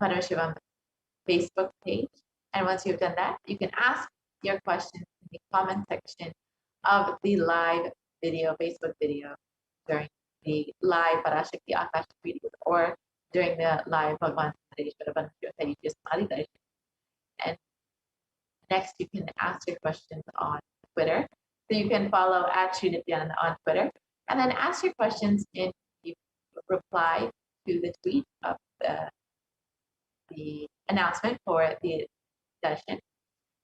Paramashivoham Facebook page. And once you've done that, you can ask your questions in the comment section of the live video, Facebook video, during the live Parashakti Akashic videos, or during the live Bhagwan Parashakti that you just studied. And next, you can ask your questions on Twitter. So you can follow at Sri Nithyananda on Twitter, and then ask your questions in the reply to the tweet of the announcement for the session.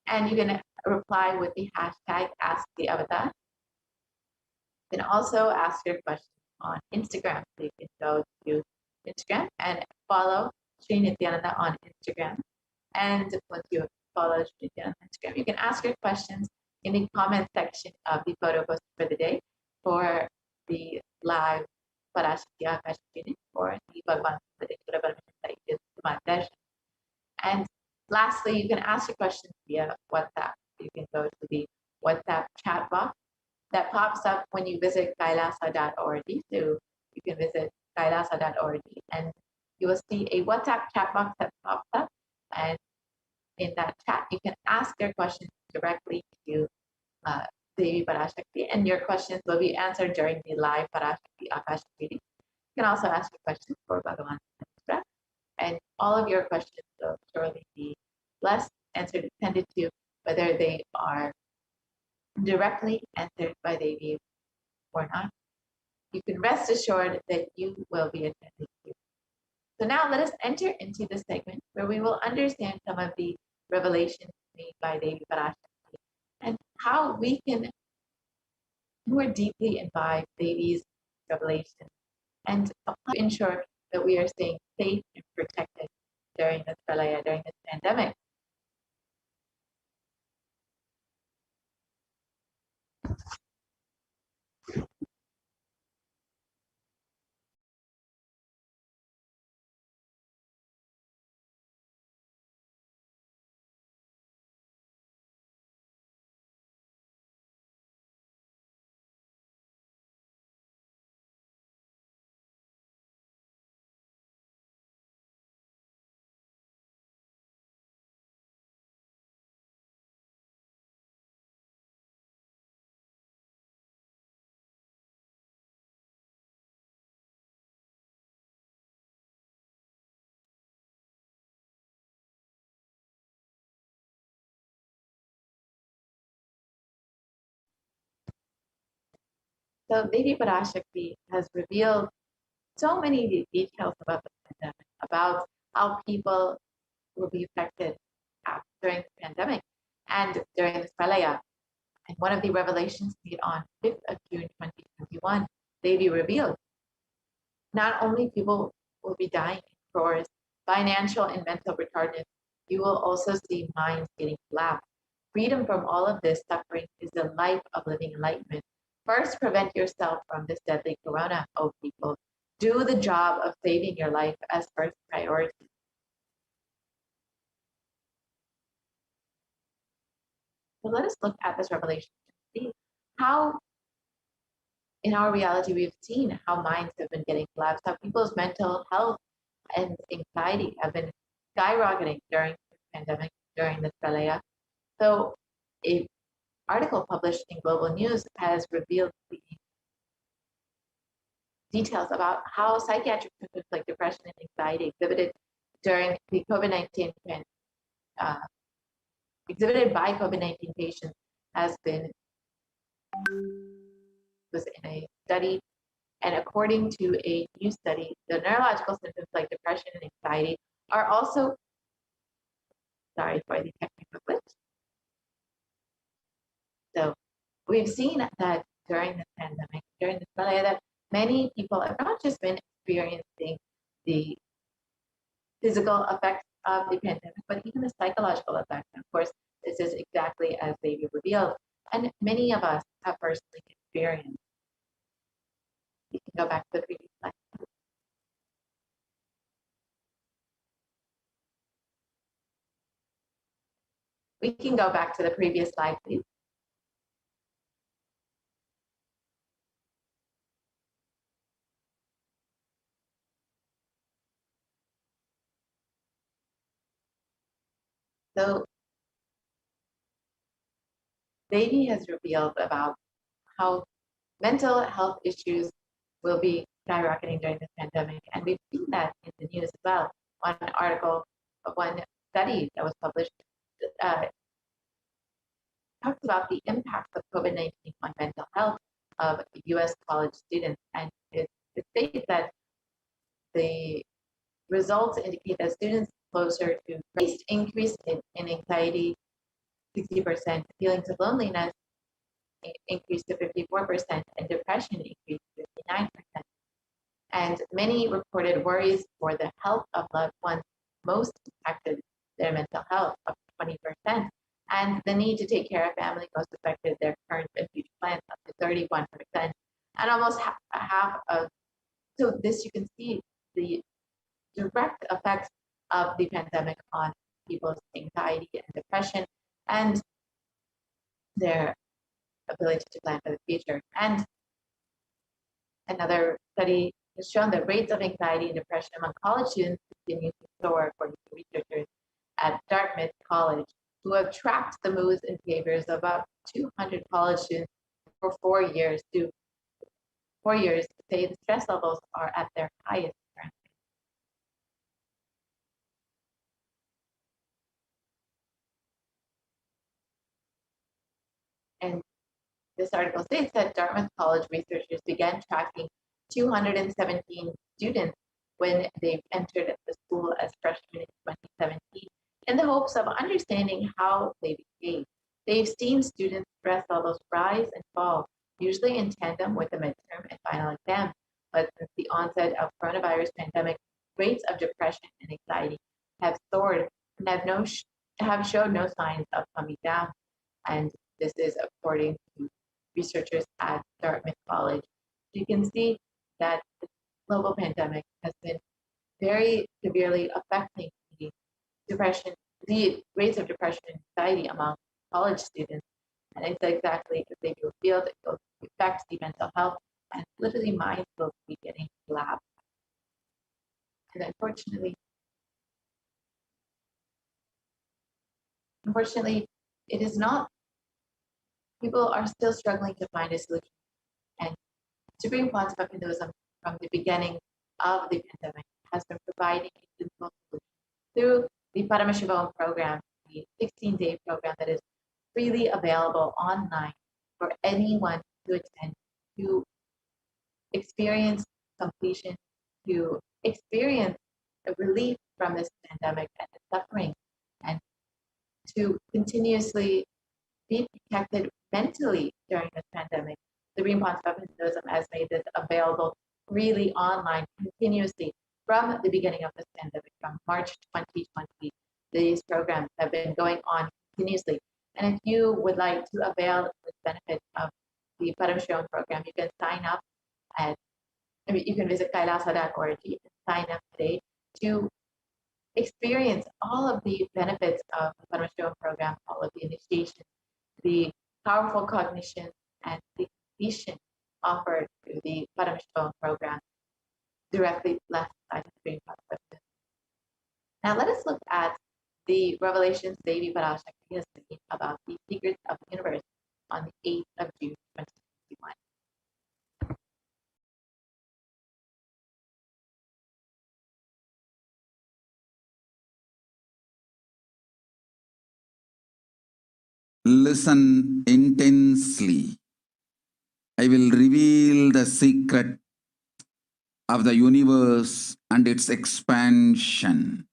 And you can reply with the hashtag #AskTheAvatar. You can also ask your questions on Instagram. So you can go to Instagram and follow Sri Nithyananda on Instagram. And once you follow Sri Nithyananda on Instagram, you can ask your questions in the comment section of the photo post for the day for the live Parashakti Akashic reading or the Bhagwan Parashakti. And lastly, you can ask your questions via WhatsApp. You can go to the WhatsApp chat box that pops up when you visit kailasa.org. So you can visit kailasa.org and you will see a WhatsApp chat box that pops up. And in that chat, you can ask your questions directly to Devi Parashakti, and your questions will be answered during the live Parashakti Akashic reading. You can also ask your questions for Bhagavan Extra, and all of your questions will surely be blessed, answered, attended to, whether they are directly answered by Devi or not. You can rest assured that you will be attended to. So now let us enter into the segment where we will understand some of the revelations made by Devi Parashakti and how we can more deeply imbibe Devi's revelation and ensure that we are staying safe and protected during this pralaya, during this pandemic. So Devi Parashakti has revealed so many details about the pandemic, about how people will be affected during the pandemic and during this pralaya. And one of the revelations made on 5th of June 2021, Devi revealed not only people will be dying in crores, financial and mental retardedness, you will also see minds getting collapsed. Freedom from all of this suffering is the life of living enlightenment. First, prevent yourself from this deadly corona, O people. Do the job of saving your life as first priority. So let us look at this revelation and see how in our reality we've seen how minds have been getting collapsed, how people's mental health and anxiety have been skyrocketing during the pandemic, during this pralaya. So an article published in Global News has revealed the details about how psychiatric symptoms like depression and anxiety exhibited during the COVID-19 exhibited by COVID-19 patients was in a study, and according to a new study, the neurological symptoms like depression and anxiety are also, sorry for the technical glitch. So we've seen that during this pandemic, during this pralaya, that many people have not just been experiencing the physical effects of the pandemic, but even the psychological effects. And of course, this is exactly as David revealed, and many of us have personally experienced. You can go back to the previous slide. We can go back to the previous slide, please. So Devi has revealed about how mental health issues will be skyrocketing during this pandemic. And we've seen that in the news as well. One article, one study that was published uh, talks about the impact of COVID-19 on mental health of US college students. And it states that the results indicate that students closer to increase in anxiety, 60%, feelings of loneliness increased to 54%, and depression increased to 59%. And many reported worries for the health of loved ones most impacted their mental health, up to 20%, and the need to take care of family most affected their current and future plans, up to 31%, and almost half of. So this you can see the direct effects of the pandemic on people's anxiety and depression and their ability to plan for the future. And another study has shown that rates of anxiety and depression among college students continue to soar, according to researchers at Dartmouth College, who have tracked the moods and behaviors of about 200 college students for 4 years. To 4 years, say the stress levels are at their highest currently. And this article states that Dartmouth College researchers began tracking 217 students when they entered the school as freshmen in 2017 in the hopes of understanding how they behave. They've seen students' stress levels rise and fall, usually in tandem with the midterm and final exam. But since the onset of coronavirus pandemic, rates of depression and anxiety have soared and have shown no signs of coming down. And this is according to researchers at Dartmouth College. You can see that the global pandemic has been very severely affecting the depression, the rates of depression and anxiety among college students. And it's exactly as they do feel it will affect the mental health, and literally minds will be getting collapsed. And unfortunately, it is not, people are still struggling to find a solution. And Supreme Quantum Mechanism from the beginning of the pandemic has been providing a simple solution through the Paramashivoham program, the 16-day program that is freely available online for anyone to attend, to experience completion, to experience a relief from this pandemic and the suffering, and to continuously be protected mentally during this pandemic. The Green Bonds Feminism has made this available freely online continuously from the beginning of this pandemic, from March 2020. These programs have been going on continuously. And if you would like to avail the benefit of the Paramashivoham program, you can sign up you can visit kailasa.org and sign up today to experience all of the benefits of the Paramashivoham program, all of the initiation, the powerful cognition, and the completion offered through the Paramashivoham program directly left side of the Green Concept. Now let us look at the revelations Devi Parashakti has made about the secrets of the universe on the 8th of June 2021. Listen intensely. I will reveal the secret of the universe and its expansion.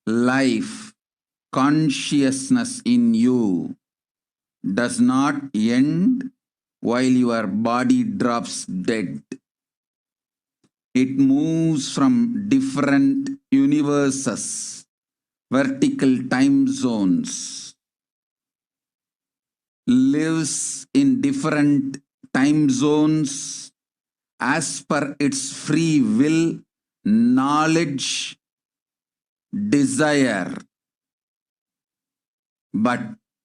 Life, consciousness in you does not end while your body drops dead. It moves from different universes, vertical time zones, lives in different time zones as per its free will, knowledge, desire, but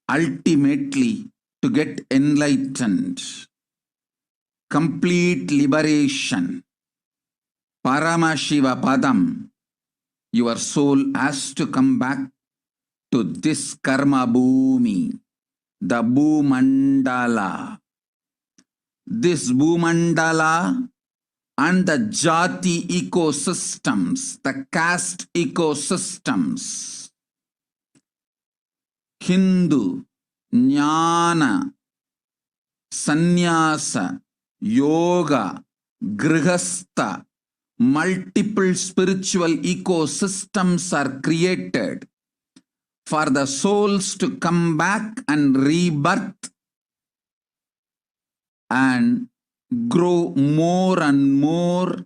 ultimately to get enlightened, complete liberation, Paramashiva Padam, your soul has to come back to this karma bhumi, the Bhumandala. This Bhumandala and the Jati ecosystems, the caste ecosystems, Hindu, Jnana, Sannyasa, Yoga, Grihastha, multiple spiritual ecosystems are created for the souls to come back and rebirth and grow more and more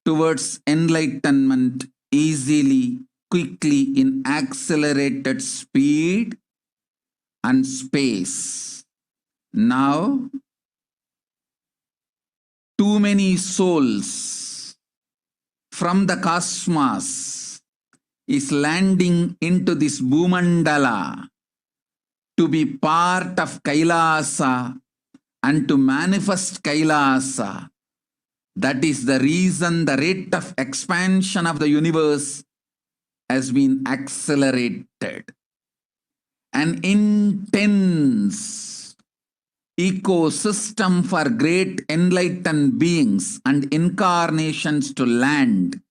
towards enlightenment easily, quickly, in accelerated speed and space. Now, too many souls from the cosmos is landing into this Bhumandala to be part of Kailasa and to manifest Kailasa. That is the reason the rate of expansion of the universe has been accelerated. An intense ecosystem for great enlightened beings and incarnations to land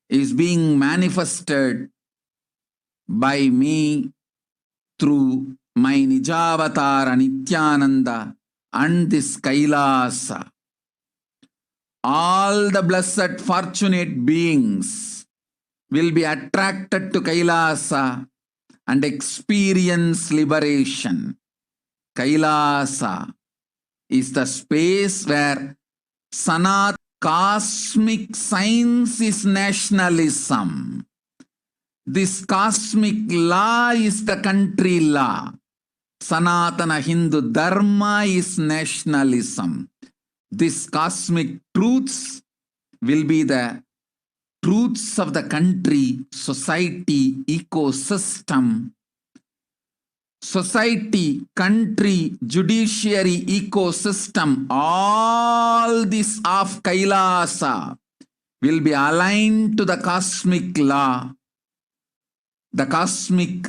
is being manifested by me through my Nijavatara Nithyananda and this Kailasa. All the blessed fortunate beings will be attracted to Kailasa and experience liberation. Kailasa is the space where Sanat cosmic science is nationalism. This cosmic law is the country law. Sanatana Hindu Dharma is nationalism. These cosmic truths will be the truths of the country, society, ecosystem. Society, country, judiciary, ecosystem, all this of Kailasa will be aligned to the cosmic law, the cosmic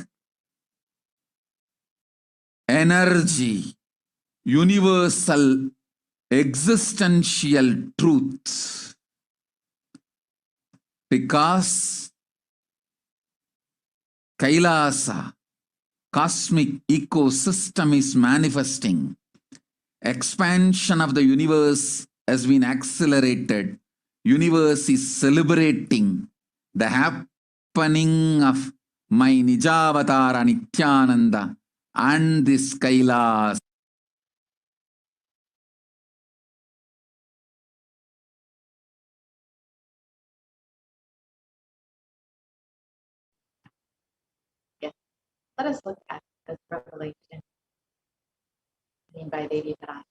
energy, universal existential truth. Because Kailasa, cosmic ecosystem is manifesting. Expansion of the universe has been accelerated. Universe is celebrating the happening of my Nijavatara Nithyananda and this Kailas. Yes. Let us look at this revelation seen by Devi Parashakti.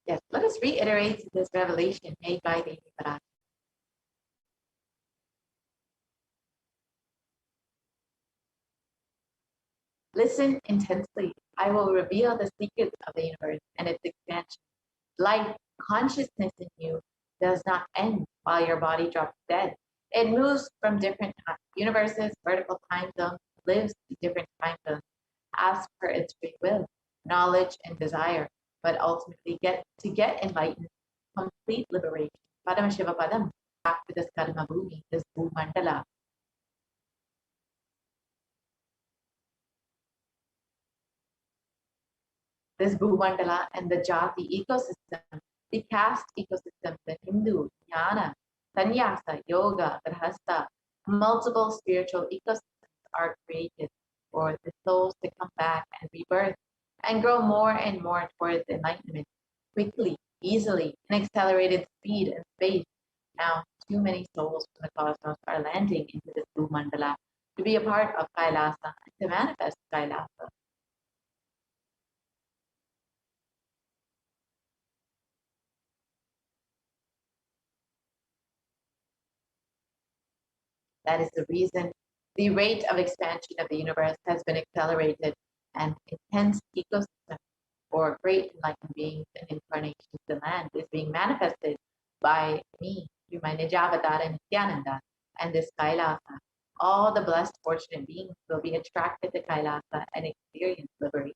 Yes, let us reiterate this revelation made by Devi Parashakti. Listen intensely. I will reveal the secrets of the universe and its expansion. Life, consciousness in you does not end while your body drops dead. It moves from different universes, vertical time zones, lives in different time zones, as per its free will, knowledge, and desire, but ultimately get enlightened, complete liberation. Paramashivoham, back to this karma bhumi, this bhumandala. This bhumandala and the jati ecosystem, the caste ecosystem, the Hindu, Jnana, Sannyasa, Yoga, Grihastha, multiple spiritual ecosystems are created for the souls to come back and rebirth and grow more and more towards enlightenment quickly, easily, in accelerated speed and space. Now, too many souls from the cosmos are landing into this bhumandala to be a part of Kailasa and to manifest Kailasa. That is the reason the rate of expansion of the universe has been accelerated, and intense ecosystem for great enlightened beings and incarnations of the land is being manifested by me through my Nijavatara Nithyananda and this Kailasa. All the blessed, fortunate beings will be attracted to Kailasa and experience liberation.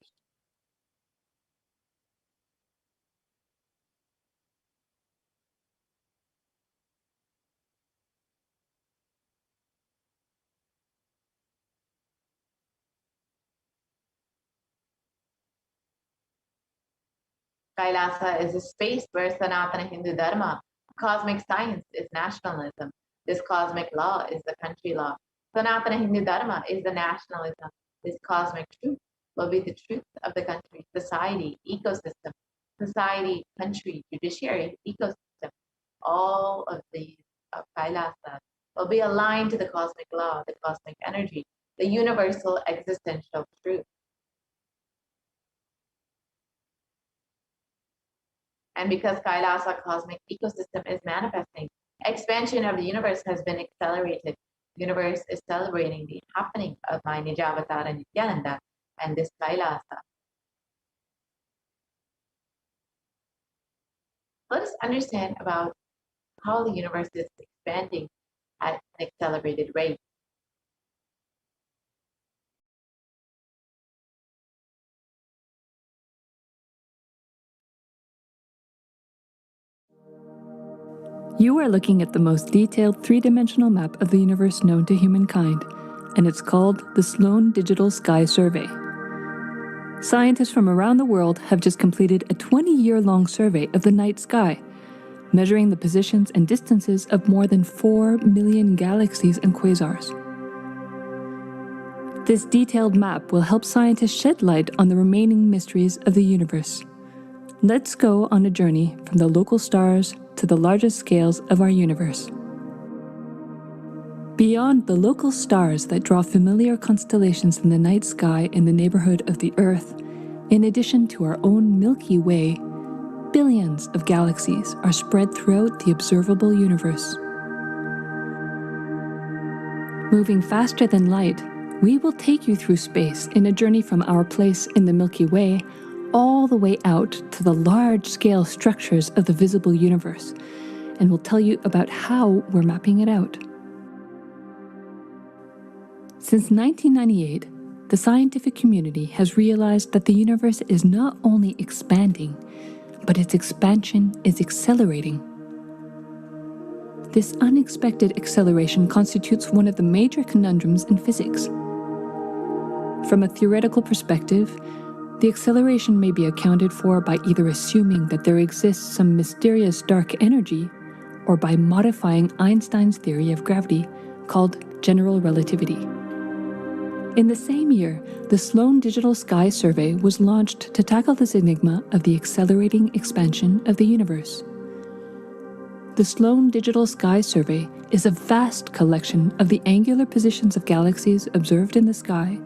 Kailasa is a space where Sanatana Hindu Dharma, cosmic science, is nationalism. This cosmic law is the country law. Sanatana Hindu Dharma is the nationalism. This cosmic truth will be the truth of the country, society, ecosystem, society, country, judiciary, ecosystem. All of these of Kailasa will be aligned to the cosmic law, the cosmic energy, the universal existential truth. And because Kailasa cosmic ecosystem is manifesting, expansion of the universe has been accelerated. The universe is celebrating the happening of my Nijavatara Nithyananda and this Kailasa. Let us understand about how the universe is expanding at an accelerated rate. You are looking at the most detailed three-dimensional map of the universe known to humankind, and it's called the Sloan Digital Sky Survey. Scientists from around the world have just completed a 20-year-long survey of the night sky, measuring the positions and distances of more than 4 million galaxies and quasars. This detailed map will help scientists shed light on the remaining mysteries of the universe. Let's go on a journey from the local stars to the largest scales of our universe. Beyond the local stars that draw familiar constellations in the night sky in the neighborhood of the Earth, in addition to our own Milky Way, billions of galaxies are spread throughout the observable universe. Moving faster than light, we will take you through space in a journey from our place in the Milky Way all the way out to the large-scale structures of the visible universe, and we'll tell you about how we're mapping it out. Since 1998, the scientific community has realized that the universe is not only expanding, but its expansion is accelerating. This unexpected acceleration constitutes one of the major conundrums in physics. From a theoretical perspective, the acceleration may be accounted for by either assuming that there exists some mysterious dark energy, or by modifying Einstein's theory of gravity, called general relativity. In the same year, the Sloan Digital Sky Survey was launched to tackle this enigma of the accelerating expansion of the universe. The Sloan Digital Sky Survey is a vast collection of the angular positions of galaxies observed in the sky,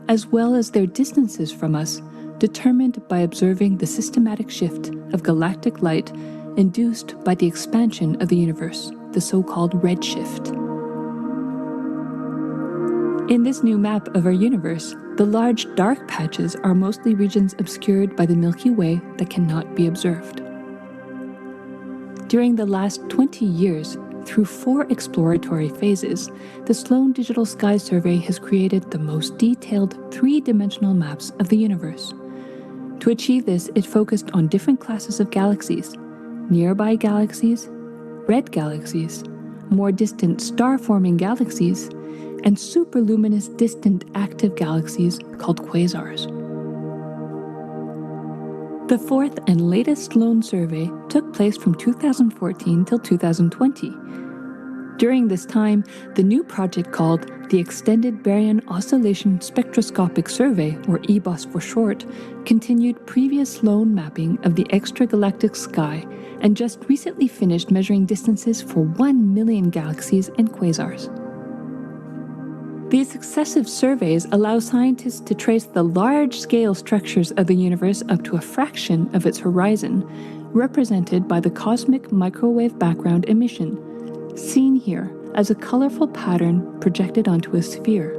as well as their distances from us, determined by observing the systematic shift of galactic light induced by the expansion of the universe, the so-called redshift. In this new map of our universe, the large dark patches are mostly regions obscured by the Milky Way that cannot be observed. During the last 20 years, through 4 exploratory phases, the Sloan Digital Sky Survey has created the most detailed 3-dimensional maps of the universe. To achieve this, it focused on different classes of galaxies: nearby galaxies, red galaxies, more distant star-forming galaxies, and superluminous distant active galaxies called quasars. The 4th and latest Sloan survey took place from 2014 till 2020. During this time, the new project called the Extended Baryon Oscillation Spectroscopic Survey, or EBOS for short, continued previous Sloan mapping of the extragalactic sky and just recently finished measuring distances for 1 million galaxies and quasars. These successive surveys allow scientists to trace the large-scale structures of the universe up to a fraction of its horizon, represented by the cosmic microwave background emission, seen here as a colorful pattern projected onto a sphere.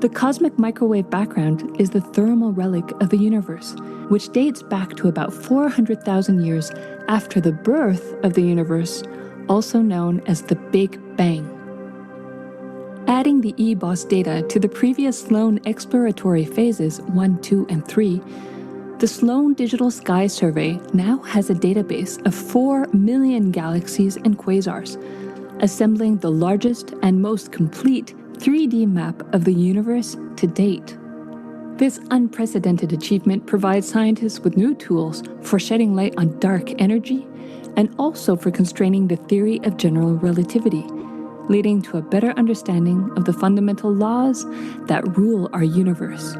The cosmic microwave background is the thermal relic of the universe, which dates back to about 400,000 years after the birth of the universe, also known as the Big Bang. Adding the EBOS data to the previous Sloan exploratory phases 1, 2, and 3, the Sloan Digital Sky Survey now has a database of 4 million galaxies and quasars, assembling the largest and most complete 3D map of the universe to date. This unprecedented achievement provides scientists with new tools for shedding light on dark energy and also for constraining the theory of general relativity, leading to a better understanding of the fundamental laws that rule our universe.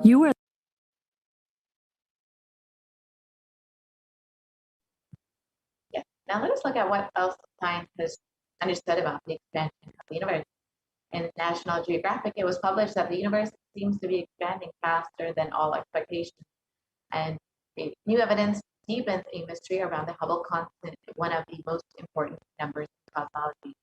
You are Yeah. Now let us look at what else science has understood about the expansion of the universe. In National Geographic, it was published that the universe seems to be expanding faster than all expectations. And new evidence deepens a mystery around the Hubble constant, one of the most important numbers in cosmology.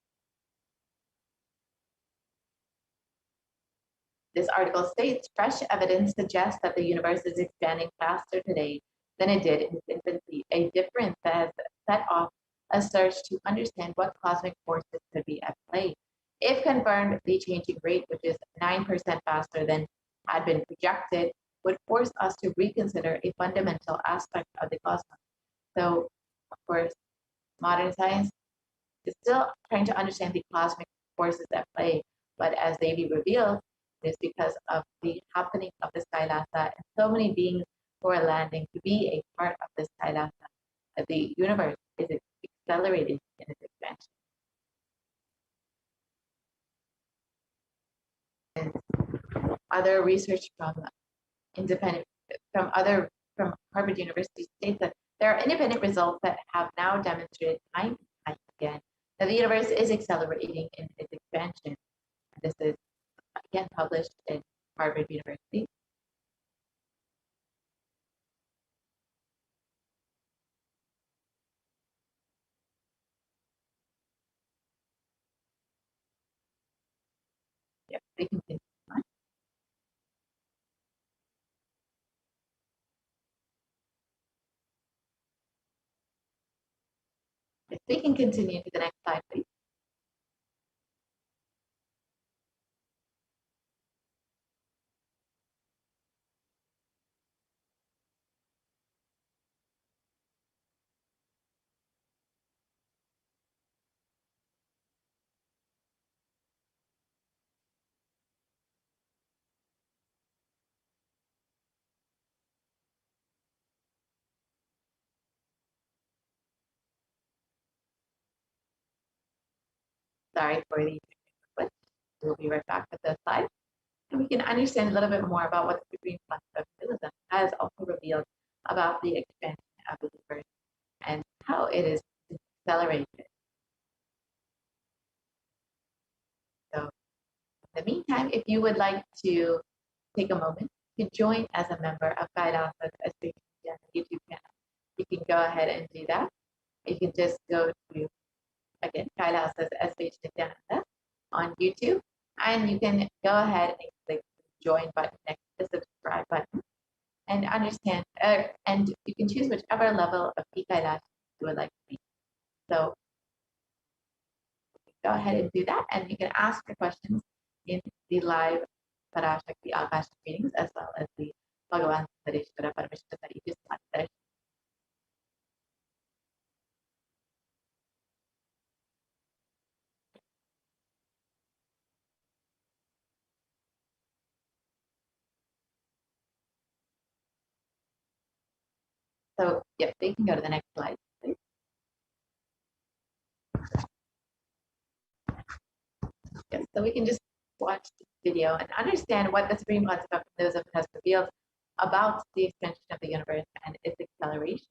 This article states fresh evidence suggests that the universe is expanding faster today than it did in its infancy, a difference that has set off a search to understand what cosmic forces could be at play. If confirmed, the changing rate, which is 9% faster than had been projected, would force us to reconsider a fundamental aspect of the cosmos. So, of course, modern science is still trying to understand the cosmic forces at play, but as they be revealed, it is because of the happening of the Skylasa and so many beings who are landing to be a part of the Skylasa that the universe is accelerating in its expansion. And other research from Harvard University states that there are independent results that have now demonstrated time and time again that the universe is accelerating in its expansion. This is again published in Harvard University. Yes, we can continue on. Yes, we can continue to the next slide, please. Sorry for the glitch. We'll be right back with the slide. And we can understand a little bit more about what the Supreme Concept of Realism has also revealed about the expansion of the universe and how it is accelerated. So in the meantime, if you would like to take a moment to join as a member of Kailasa's HDH YouTube channel, you can go ahead and do that. You can just go to, again, Kailasa's HDH Nithyananda on YouTube, and you can go ahead and click the join button next to the subscribe button and understand, and you can choose whichever level of Kailash you would like to be. So go ahead and do that, and you can ask your questions in the live Parashakti Akashic meetings as well as the Bhagavan Sareshwara Parameshwara that you just watched there. So, yep, they can go to the next slide, please. Yes, so we can just watch the video and understand what the Supreme Concept of Buddhism has revealed about the extension of the universe and its acceleration.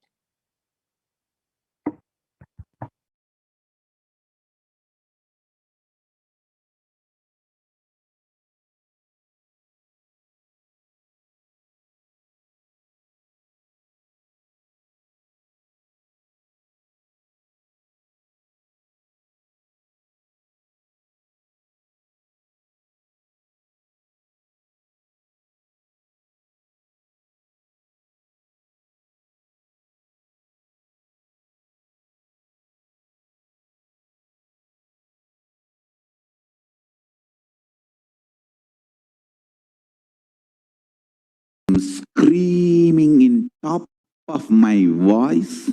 Screaming in top of my voice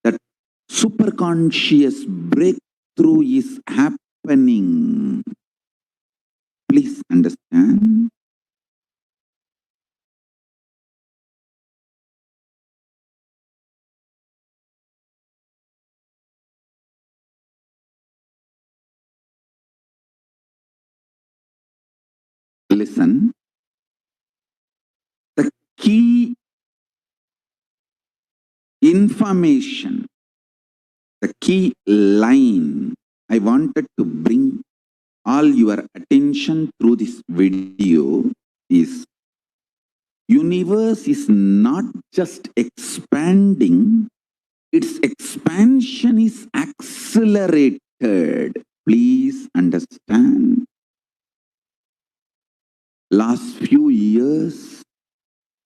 that superconscious breakthrough is happening. Please understand. Listen. The key information, the key line I wanted to bring all your attention through this video is universe is not just expanding, its expansion is accelerated. Please understand. Last few years,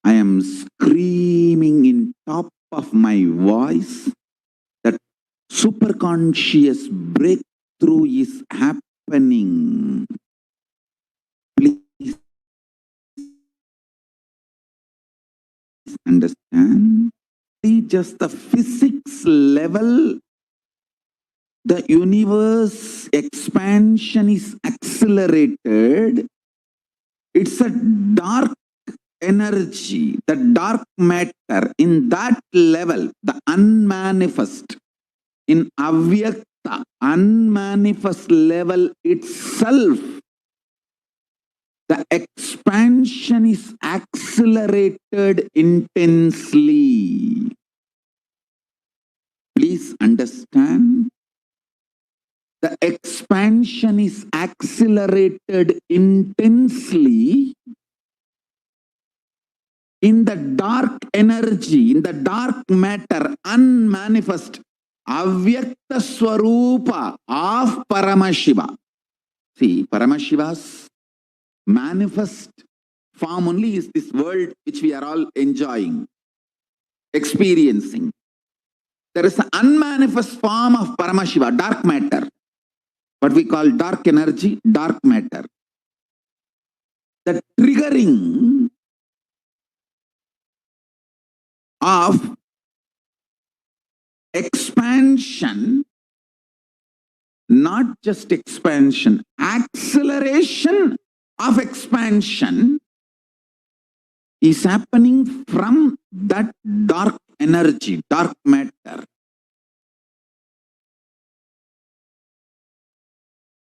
I am screaming in top of my voice that superconscious breakthrough is happening. Please understand. Just the physics level, the universe expansion is accelerated. It's a dark energy, the dark matter, in that level, the unmanifest, in avyakta, unmanifest level itself, the expansion is accelerated intensely. Please understand. The expansion is accelerated intensely in the dark energy, in the dark matter, unmanifest, avyakta swarupa of Paramashiva. See, Paramashiva's manifest form only is this world which we are all enjoying, experiencing. There is an unmanifest form of Paramashiva, dark matter. What we call dark energy, dark matter. The triggering of expansion, not just expansion, acceleration of expansion is happening from that dark energy, dark matter.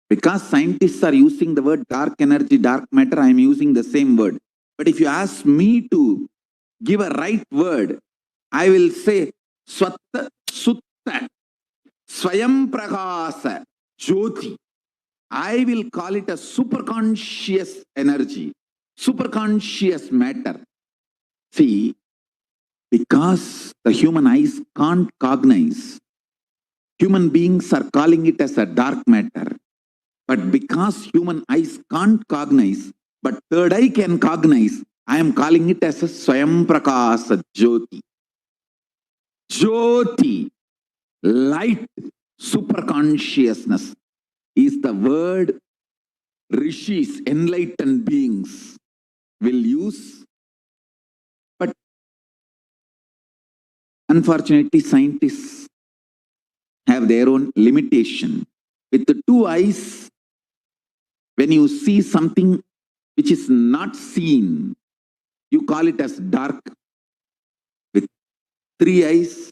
Because scientists are using the word dark energy, dark matter, I am using the same word. But if you ask me to give a right word, I will say Swatta Sutta Swayam Prakasa Jyoti. I will call it a superconscious energy, superconscious matter. See, because the human eyes can't cognize, human beings are calling it as a dark matter. But because human eyes can't cognize, but third eye can cognize, I am calling it as a Swayam Prakasa Jyoti. Jyoti, light, superconsciousness is the word rishis, enlightened beings will use. But unfortunately, scientists have their own limitation. With the two eyes, when you see something which is not seen, you call it as dark. With three eyes,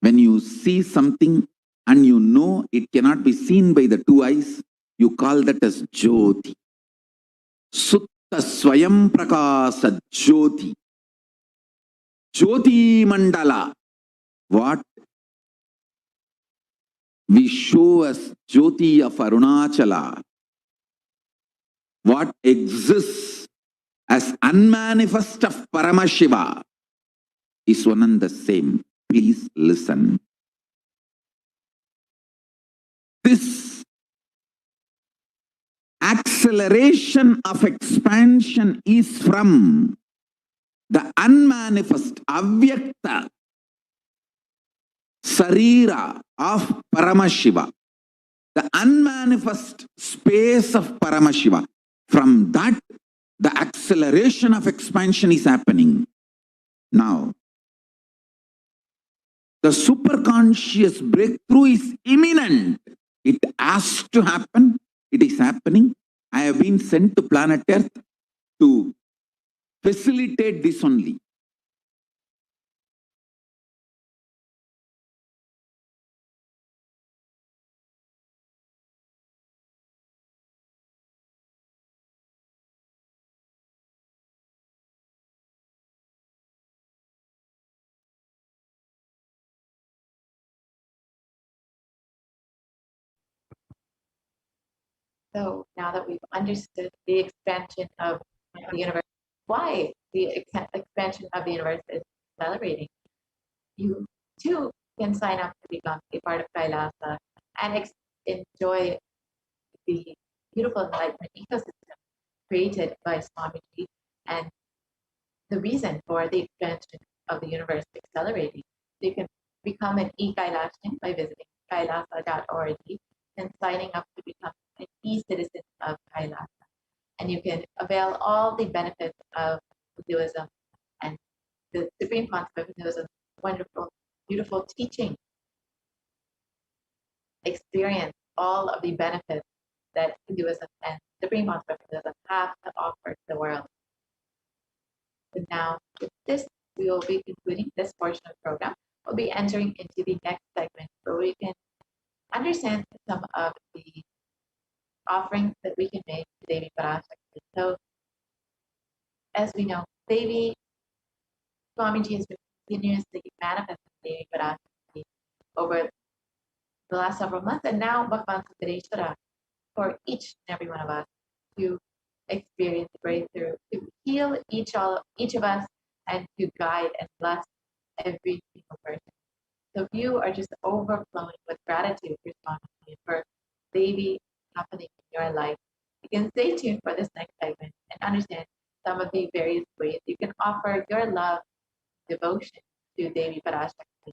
when you see something and you know it cannot be seen by the two eyes, you call that as Jyoti. Sutta Swayam Prakasa Jyoti. Jyoti Mandala. What we show as Jyoti of Arunachala, what exists as unmanifest of Paramashiva is one and the same. Please listen. This acceleration of expansion is from the unmanifest, avyakta sarira of Paramashiva, the unmanifest space of Paramashiva. From that, the acceleration of expansion is happening. Now, the superconscious breakthrough is imminent. It has to happen. It is happening. I have been sent to planet Earth to facilitate this only. So now that we've understood the expansion of the universe, why the expansion of the universe is accelerating, you too can sign up to become a part of Kailasa and enjoy the beautiful enlightenment ecosystem created by Swamiji and the reason for the expansion of the universe accelerating. You can become an e-Kailashan by visiting kailasa.org and signing up to become an e-citizen of Kailasa. And you can avail all the benefits of Hinduism and the supreme concept of Hinduism, wonderful, beautiful teaching. Experience all of the benefits that Hinduism and supreme concept of Hinduism have to offer to the world. And now, with this, we will be concluding this portion of the program. We'll be entering into the next segment where we can understand some of the offerings that we can make to Devi Parashakti. So, as we know, Devi Swamiji has been continuously manifesting Devi Parashakti over the last several months, and now Bhagavan Sudareshwara for each and every one of us to experience breakthrough, to heal each of us, and to guide and bless every single person. So if you are just overflowing with gratitude for Swamiji, for Devi happening in your life, you can stay tuned for this next segment and understand some of the various ways you can offer your love, devotion to Devi Parashakti.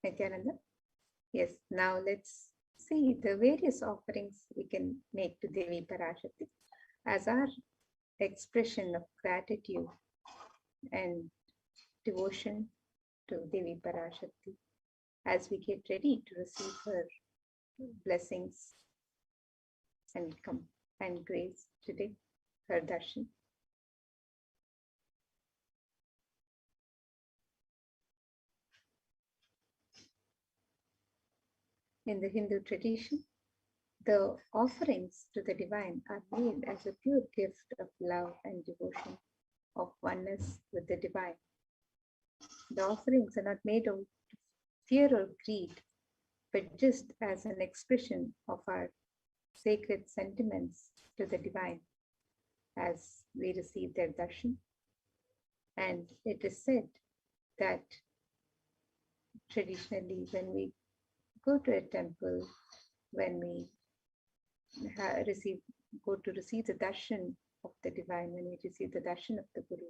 Nithyananda? Yes, now let's see the various offerings we can make to Devi Parashakti as our expression of gratitude and devotion to Devi Parashakti as we get ready to receive her blessings and grace today, her darshan. In the Hindu tradition, the offerings to the divine are made as a pure gift of love and devotion, of oneness with the divine. The offerings are not made of fear or greed, but just as an expression of our sacred sentiments to the divine as we receive their darshan. And it is said that traditionally, when we go to a temple, when we go to receive the darshan of the divine, when we receive the darshan of the Guru,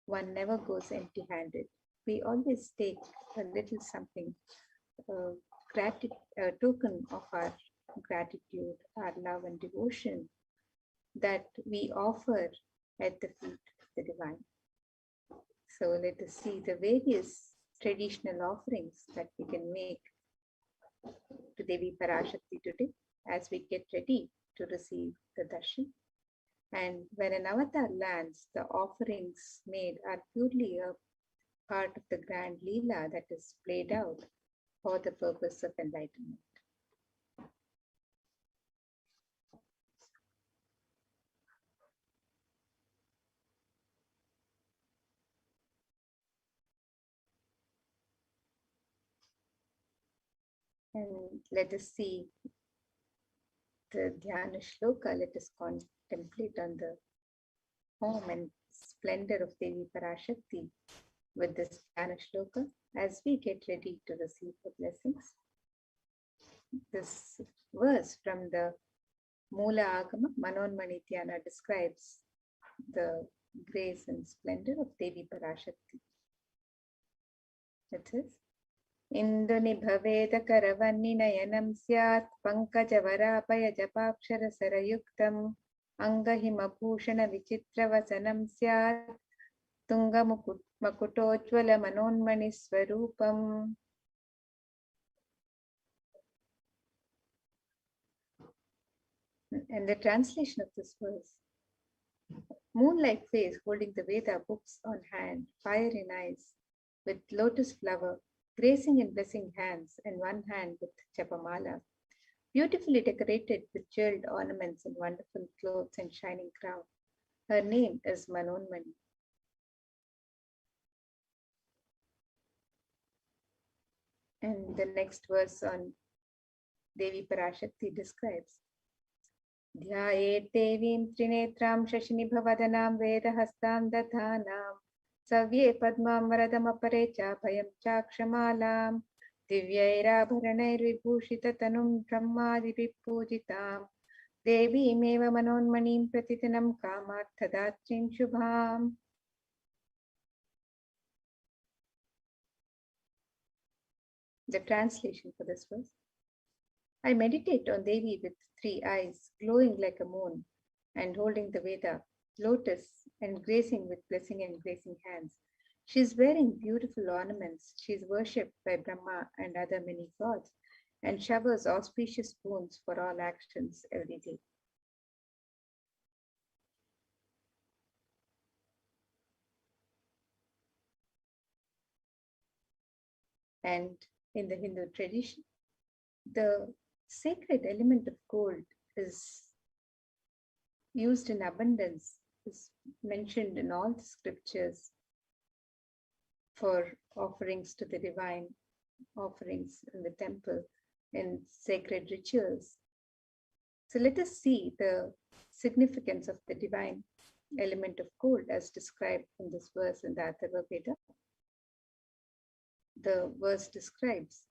one never goes empty-handed. We always take a little something, a token of our gratitude, our love and devotion that we offer at the feet of the divine. So let us see the various traditional offerings that we can make to Devi Parashakti today as we get ready to receive the darshan. And when an avatar lands, the offerings made are purely a part of the grand Leela that is played out for the purpose of enlightenment. And let us see the Dhyana Shloka. Let us contemplate on the form and splendor of Devi Parashakti with this Dhyana Shloka as we get ready to receive the blessings. This verse from the Mula Agama, Manonmani Dhyana, describes the grace and splendor of Devi Parashakti. It says, Indunibhaveda Karavanninayanam Syat Pankajavarapaja Japakshara Sarayuktam Angahimabhushana Vichitravasanam Syat Tunga Makutojvala Manonmani Swarupam. And the translation of this verse: moon-like face holding the Veda books on hand, fire in eyes, with lotus flower, gracing and blessing hands, and one hand with Japamala, beautifully decorated with jeweled ornaments and wonderful clothes and shining crown. Her name is Manonmani. And the next verse on Devi Parashakti describes, Dhyaet Devim Trinetram Shashinibhavadhanam Vedahastam Dathanam Savye Padmam Varadamapare Chapayam Chakshamalam Divyairabharanai Vibhushita Tanum Brahmadipi Pujitam Devi Meva Manonmanim Pratitanam Kamarthadatrim Shubham. The translation for this verse: I meditate on Devi with 3 eyes, glowing like a moon, and holding the Veda, lotus, and gracing with blessing and gracing hands. She is wearing beautiful ornaments. She is worshipped by Brahma and other many gods, and showers auspicious boons for all actions every day. And in the Hindu tradition, the sacred element of gold is used in abundance, is mentioned in all the scriptures for offerings to the divine, offerings in the temple, in sacred rituals. So let us see the significance of the divine element of gold as described in this verse in the Atharva Veda. The verse describes,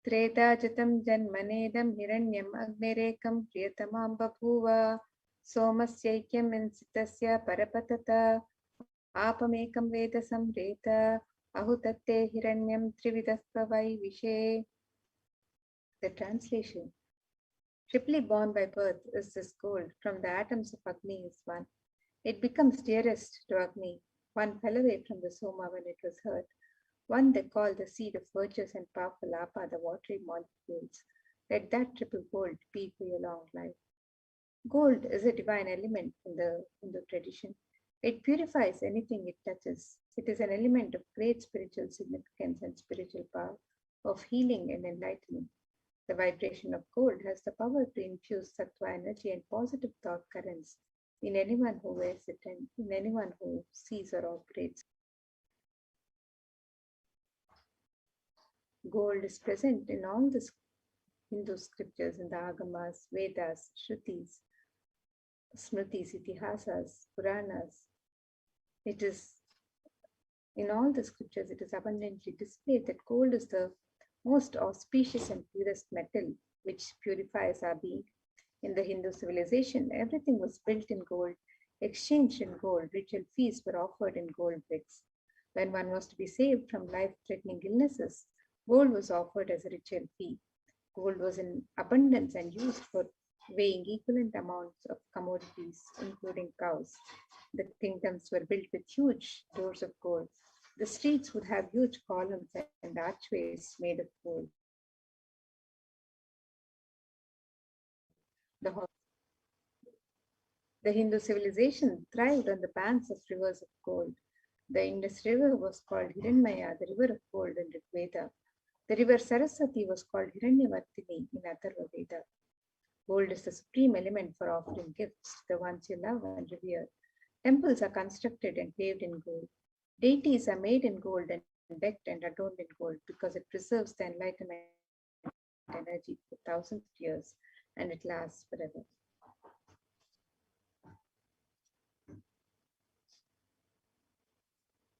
Treta jatam janmanedam hiranyam agnirekam priyatamam babhuva somasyaikyam insitasya parapatata apamekam veda samreta Ahutatte hiranyam trividastvavai vishe. The translation. Triply born by birth is this gold. From the atoms of Agni is one. It becomes dearest to Agni. One fell away from the Soma when it was hurt. One they call the seed of virtuous and powerful Apa, the watery molecules. Let that triple gold be for your long life. Gold is a divine element in the Hindu tradition. It purifies anything it touches. It is an element of great spiritual significance and spiritual power, of healing and enlightenment. The vibration of gold has the power to infuse sattva energy and positive thought currents in anyone who wears it and in anyone who sees or operates. Gold is present in all the Hindu scriptures, in the Agamas, Vedas, Shrutis, Smritis, Itihasas, Puranas. It is in all the scriptures, it is abundantly displayed that gold is the most auspicious and purest metal which purifies our being. In the Hindu civilization, everything was built in gold, exchanged in gold, ritual feasts were offered in gold bricks. When one was to be saved from life-threatening illnesses, gold was offered as a ritual fee. Gold was in abundance and used for weighing equivalent amounts of commodities, including cows. The kingdoms were built with huge doors of gold. The streets would have huge columns and archways made of gold. The Hindu civilization thrived on the banks of rivers of gold. The Indus River was called Hiranmaya, the river of gold in Rig Veda. The river Saraswati was called Hiranyavartini in Atharva Veda. Gold is the supreme element for offering gifts to the ones you love and revere. Temples are constructed and paved in gold. Deities are made in gold and decked and adorned in gold because it preserves the enlightenment energy for thousands of years and it lasts forever.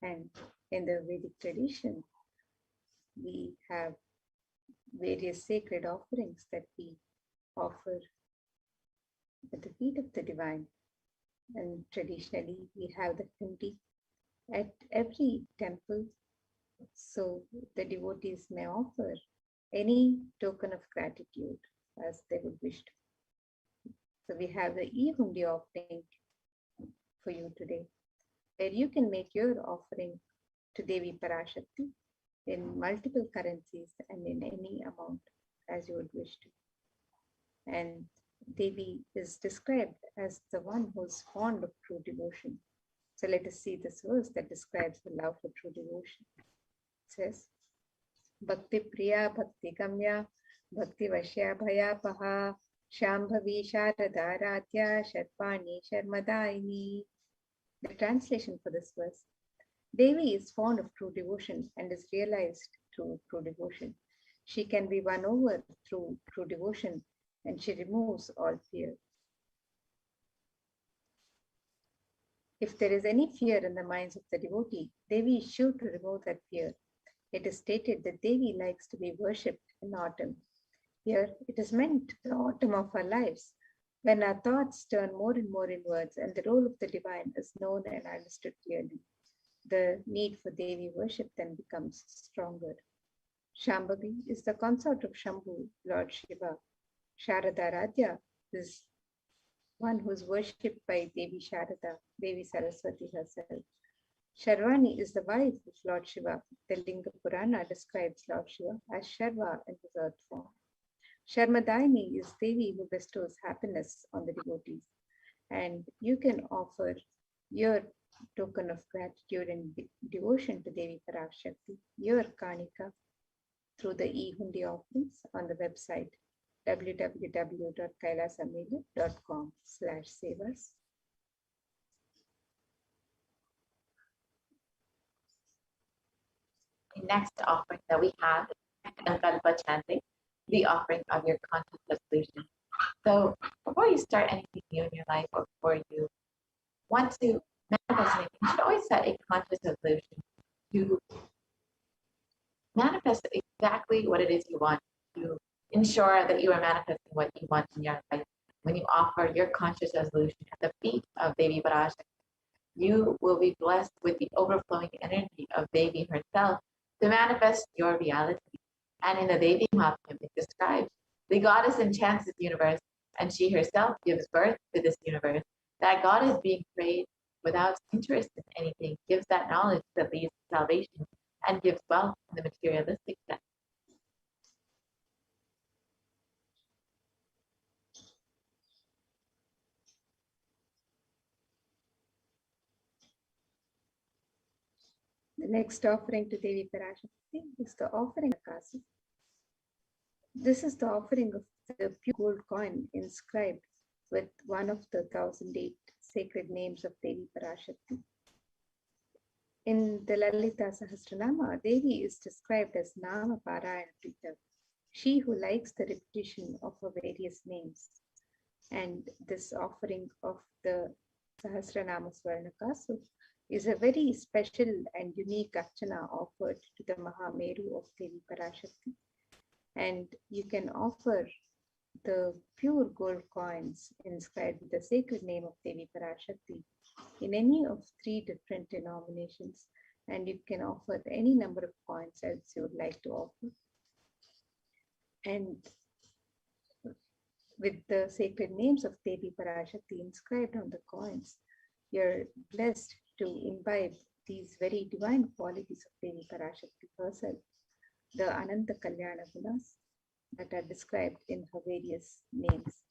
And in the Vedic tradition, we have various sacred offerings that we offer at the feet of the divine. And traditionally, we have the hundi at every temple, so the devotees may offer any token of gratitude as they would wish to. So we have the e-hundi offering for you today, where you can make your offering to Devi Parashakti in multiple currencies and in any amount as you would wish to. And Devi is described as the one who is fond of true devotion. So let us see this verse that describes the love for true devotion. It says, Bhakti Priya Bhakti Gamya Bhakti Vashya Bhayapaha Shambhavi Sharadaradhya Sharpani Sharmadaini. The translation for this verse. Devi is fond of true devotion and is realized through true devotion. She can be won over through true devotion and she removes all fear. If there is any fear in the minds of the devotee, Devi is sure to remove that fear. It is stated that Devi likes to be worshipped in autumn. Here, it is meant the autumn of our lives, when our thoughts turn more and more inwards and the role of the divine is known and understood clearly. The need for Devi worship then becomes stronger. Shambhavi is the consort of Shambhu, Lord Shiva. Sharadaradhya is one who is worshipped by Devi Sharada, Devi Saraswati herself. Sharvani is the wife of Lord Shiva. The Linga Purana describes Lord Shiva as Sharva in his earth form. Sharmadaini is Devi who bestows happiness on the devotees. And you can offer your token of gratitude and devotion to Devi Parashakti, your Kanika, through the e-hundi offerings on the website www.kailasamela.com/sevas. The next offering that we have is Sankalpa chanting, the offering of your conscious resolution. So before you start anything new in your life or before you want to manifest anything, you should always set a conscious resolution to manifest exactly what it is you want, to ensure that you are manifesting what you want in your life. When you offer your conscious resolution at the feet of Devi Parashakti, you will be blessed with the overflowing energy of Devi herself to manifest your reality. And in the Devi Mahatmya, it describes the goddess enchants this universe, and she herself gives birth to this universe. That goddess being prayed without interest in anything gives that knowledge that leads to salvation and gives wealth in the materialistic sense. The next offering to Devi Parashakti is the offering of Akashic. This is the offering of the pure gold coin inscribed with one of the 1008 sacred names of Devi Parashakti. In the Lalita Sahasranama, Devi is described as Nama Parayana Prita, she who likes the repetition of her various names. And this offering of the Sahasranama Swarnakasu is a very special and unique archana offered to the Mahameru of Devi Parashakti. And you can offer the pure gold coins inscribed with the sacred name of Devi Parashakti in any of 3 different denominations, and you can offer any number of coins as you would like to offer. And with the sacred names of Devi Parashakti inscribed on the coins, you're blessed to imbibe these very divine qualities of Devi Parashakti herself, the Ananta Kalyana Gunas that are described in her various names.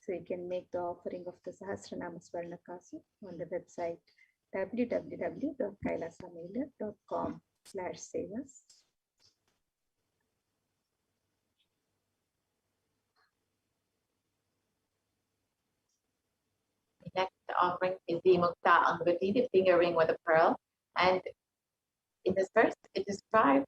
So you can make the offering of the Sahasranama Swarnakasu on the website www.kailasamela.com/sevas. The next offering is the Mukta Angati, the finger ring with a pearl. And in this verse, it describes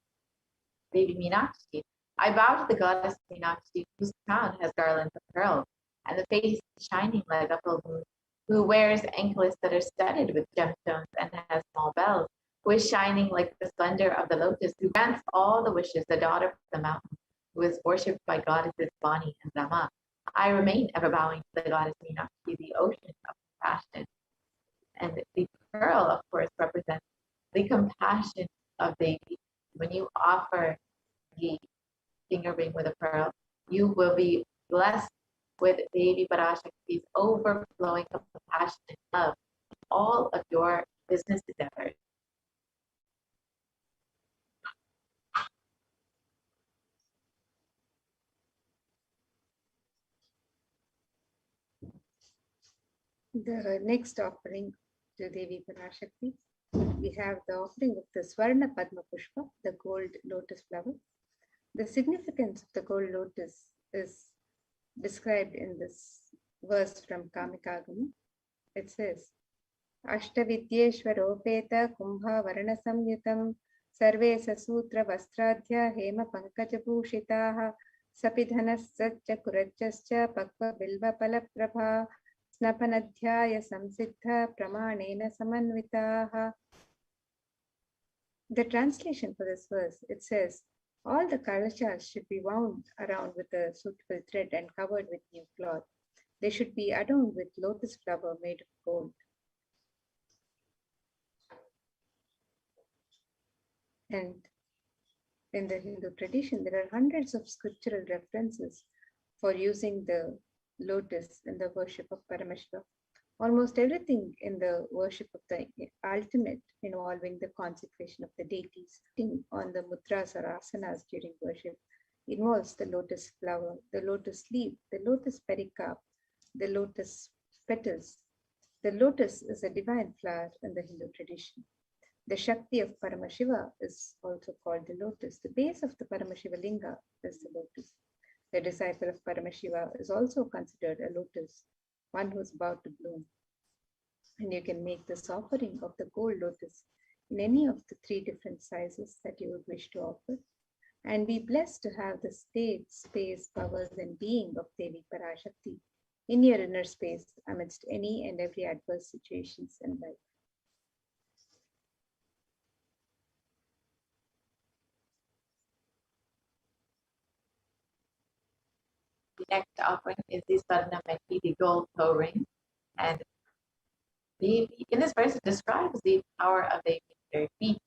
Devi Meenakshi. I bow to the goddess Meenakshi, whose crown has garlands of pearls, and the face is shining like a full moon, who wears anklets that are studded with gemstones and has small bells, who is shining like the splendor of the lotus, who grants all the wishes, the daughter of the mountain, who is worshipped by goddesses Vani and Rama. I remain ever bowing to the goddess Meenakshi, the ocean of compassion. And the pearl, of course, represents the compassion of Devi. When you offer the finger ring with a pearl, you will be blessed with Devi Parashakti's overflowing compassion and love in all of your business endeavors. The next offering to Devi Parashakti, we have the offering of the Swarna Padma Pushpa, the gold lotus flower. The significance of the gold lotus is described in this verse from Kamikagama. It says, Ashtavidyeshwaropeta Kumbha Varana Samyutam Sarve Sasutra Vastradhya Hema Pankajabhushitaha Sapidhanas Satcha Kurajascha Pakva Bilva Palaprabha Snapanadhyaya Samsiddha Pramanena Samanvitaha. The translation for this verse, it says, all the kalashas should be wound around with a suitable thread and covered with new cloth. They should be adorned with lotus flower made of gold. And in the Hindu tradition, there are hundreds of scriptural references for using the lotus in the worship of Paramashiva. Almost everything in the worship of the ultimate involving the consecration of the deities on the mudras or asanas during worship involves the lotus flower, the lotus leaf, the lotus pericarp, the lotus petals. The lotus is a divine flower in the Hindu tradition. The Shakti of Paramashiva is also called the lotus. The base of the Paramashiva linga is the lotus. The disciple of Paramashiva is also considered a lotus, one who is about to bloom. And you can make this offering of the gold lotus in any of the 3 different sizes that you would wish to offer, and be blessed to have the state, space, powers, and being of Devi Parashakti in your inner space amidst any and every adverse situations in life. The next offering is the Swarnameti, the gold toe ring. And Devi, in this verse, it describes the power of Devi's very feet.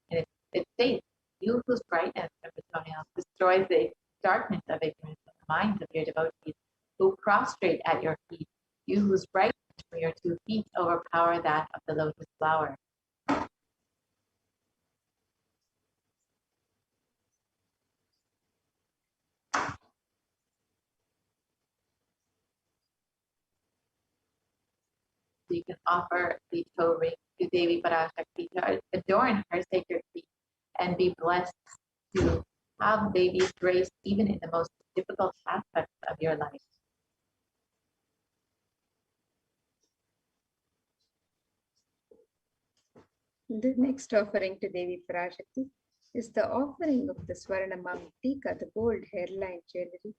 And it states, you whose brightness from the toenails destroys the darkness of ignorance in the minds of your devotees who prostrate at your feet, you whose brightness from your 2 feet overpower that of the lotus flower. So you can offer the toe ring to Devi Parashakti to adorn her sacred feet and be blessed to have Devi's grace even in the most difficult aspects of your life. The next offering to Devi Parashakti is the offering of the Swarnamam Tika, the gold hairline jewelry.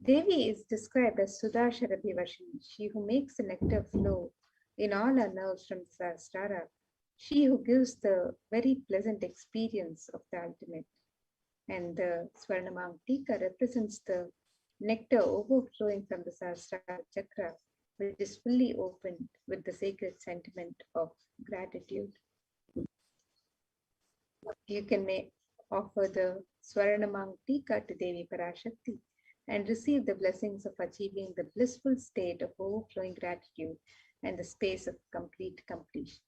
Devi is described as Sudasharabhivashini, she who makes the nectar flow in all our nerves from the Sahasrara, she who gives the very pleasant experience of the ultimate. And the Swarnamam Tika represents the nectar overflowing from the Sahasrara chakra, which is fully opened with the sacred sentiment of gratitude. You can offer the Swarnamam Tika to Devi Parashakti and receive the blessings of achieving the blissful state of overflowing gratitude and the space of complete completion.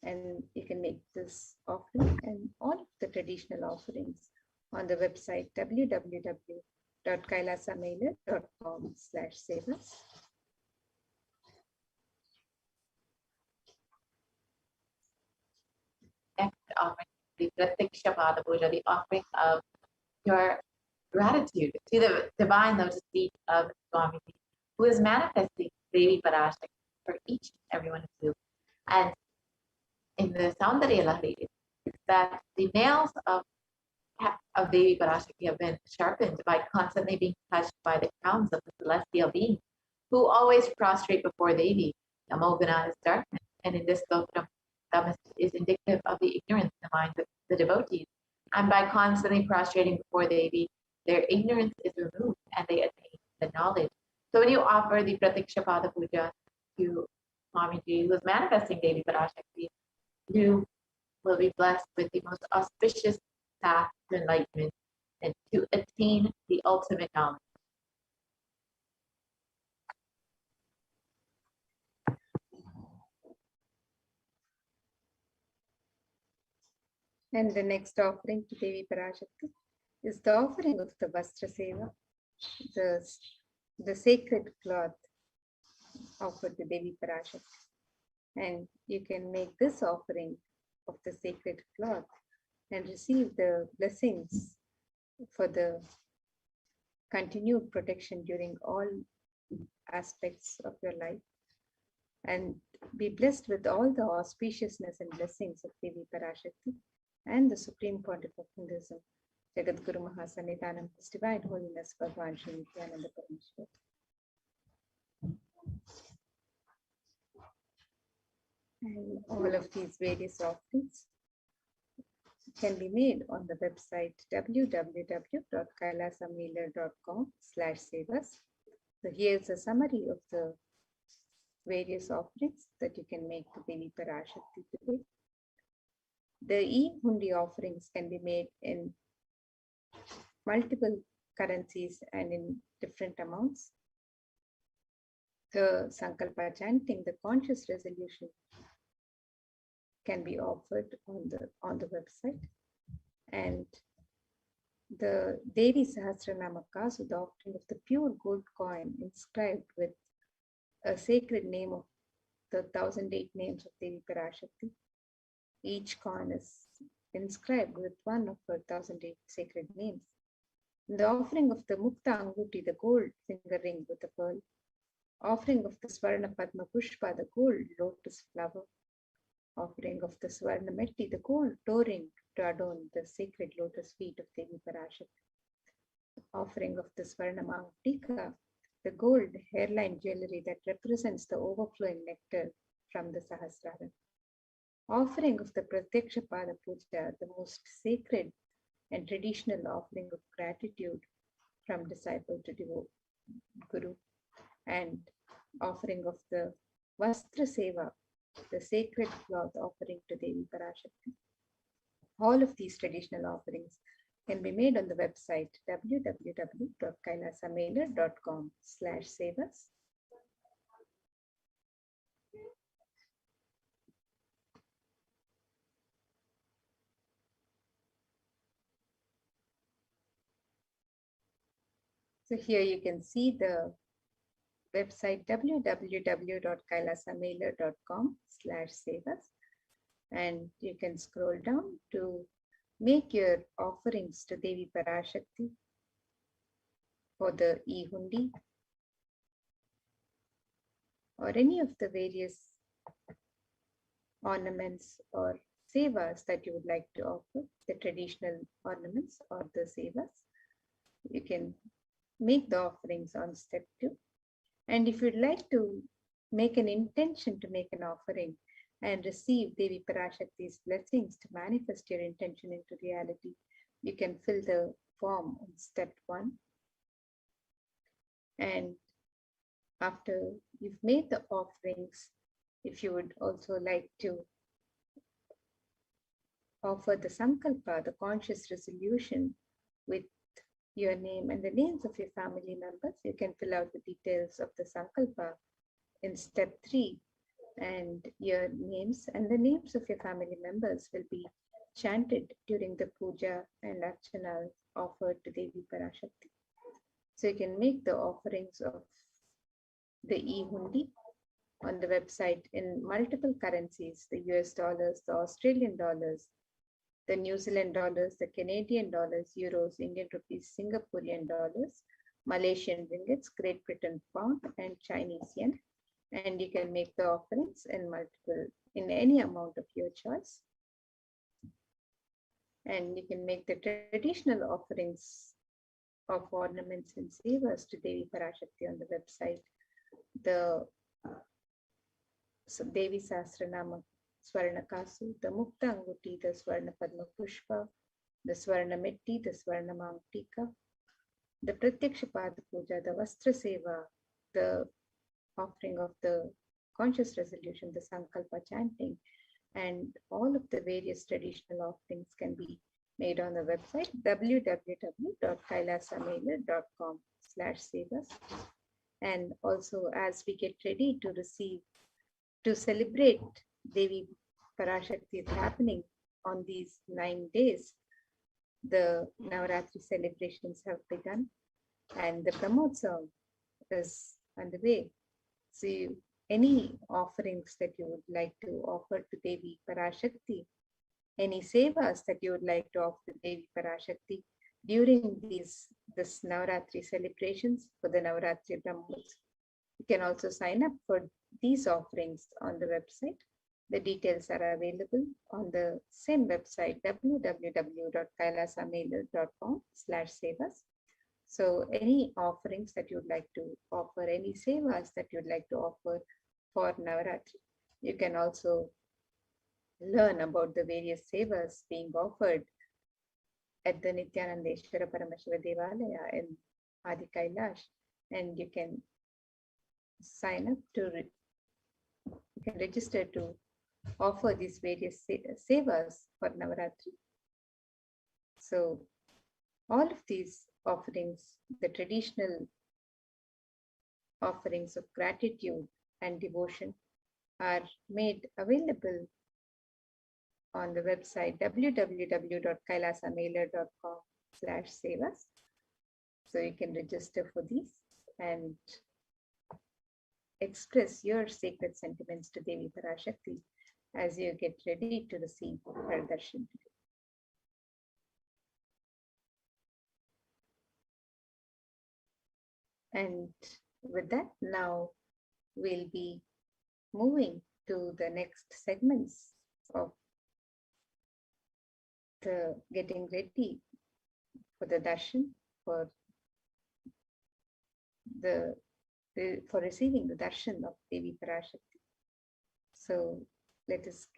And you can make this offering and all of the traditional offerings on the website www.kailasamailer.com/sevas. Next offering, the Pratiksha Pada Puja, the offering of your gratitude to the divine lotus feet of Swamiji, who is manifesting Devi Parashakti for each and every one of you. And in the Saundarya Lahari, it's that the nails of Devi Parashakti have been sharpened by constantly being touched by the crowns of the celestial beings, who always prostrate before Devi. Namogana is darkness, and in this slokam, Tamas is indicative of the ignorance in the minds of the devotees. And by constantly prostrating before Devi, their ignorance is removed and they attain the knowledge. So when you offer the Pratiksha Pada Puja to Swamiji, who is manifesting Devi Parashakti, you will be blessed with the most auspicious path to enlightenment and to attain the ultimate knowledge. And the next offering to Devi Parashakti is the offering of the Vastra Seva, the sacred cloth offered to Devi Parashakti. And you can make this offering of the sacred cloth and receive the blessings for the continued protection during all aspects of your life, and be blessed with all the auspiciousness and blessings of Devi Parashakti and the Supreme Pontiff of Hinduism, Jagat Guru Mahasannidhanam, His Divine Holiness Bhagavan Sri Nithyananda Paramashivam. And all of these various offerings can be made on the website www.kailasamailer.com/sevas. So here's a summary of the various offerings that you can make to Devi Parashakti today. The e-hundi offerings can be made in multiple currencies and in different amounts. The Sankalpa chanting, the conscious resolution, can be offered on the website. And the Devi Sahasranama Kasu, the offering of the pure gold coin inscribed with a sacred name of the 1008 names of Devi Parashakti. Each coin is inscribed with one of her 1008 sacred names. The offering of the Mukta Anguti, the gold finger ring with a pearl. Offering of the Swarna Padma Pushpa, the gold lotus flower. Offering of the Swarna Metti, the gold toe ring to adorn the sacred lotus feet of Devi Parashakti. Offering of the Swarna Tika, the gold hairline jewelry that represents the overflowing nectar from the Sahasrara. Offering of the Pratyaksha Pada Puja, the most sacred and traditional offering of gratitude from disciple to Guru. And offering of the Vastra Seva, the sacred cloth offering to Devi Parashakti. All of these traditional offerings can be made on the website www.kailasamailer.com/sevas. So here you can see the website www.kailasamailer.com/sevas, and you can scroll down to make your offerings to Devi Parashakti for the e-hundi or any of the various ornaments or sevas that you would like to offer, the traditional ornaments or the sevas. You can make the offerings on step 2. And if you'd like to make an intention to make an offering and receive Devi Parashakti's blessings to manifest your intention into reality, you can fill the form on step 1. And after you've made the offerings, if you would also like to offer the sankalpa, the conscious resolution with your name and the names of your family members, you can fill out the details of the sankalpa in step 3, and your names and the names of your family members will be chanted during the puja and archana offered to Devi Parashakti. So you can make the offerings of the e-hundi on the website in multiple currencies, the US dollars, the Australian dollars, the New Zealand dollars, the Canadian dollars, euros, Indian rupees, Singaporean dollars, Malaysian ringgits, Great Britain pound, and Chinese yen. And you can make the offerings in any amount of your choice. And you can make the traditional offerings of ornaments and sevas to Devi Parashakti on the website. The Devi Sahasranama Swarna Kasu, the Mukta Anguti, the Swarna Padma Pushpa, the Swarna Mitti, the Swarna Mangtika, the Pratyaksha Pada Puja, the Vastra Seva, the offering of the conscious resolution, the Sankalpa chanting, and all of the various traditional offerings can be made on the website www.kailasamailer.com/sevas. And also, as we get ready to celebrate Devi Parashakti is happening on these 9 days, the Navaratri celebrations have begun and the Brahmotsav is underway. So any offerings that you would like to offer to Devi Parashakti, any sevas that you would like to offer to Devi Parashakti during this Navaratri celebrations for the Navaratri Brahmotsav, you can also sign up for these offerings on the website. The details are available on the same website www.kailasamailer.com/sevas. So any offerings that you'd like to offer, any sevas that you'd like to offer for Navaratri, you can also learn about the various sevas being offered at the Nithyananda Paramashiva Devalaya in Adi Kailash, and you can sign up you can register to offer these various sevas for Navaratri. So all of these offerings, the traditional offerings of gratitude and devotion, are made available on the website www.kailasamailer.com/sevas. So you can register for these and express your sacred sentiments to Devi Parashakti as you get ready to receive her darshan today. And with that, now we'll be moving to the next segments of the getting ready for the darshan, for receiving the darshan of Devi Parashakti. So let us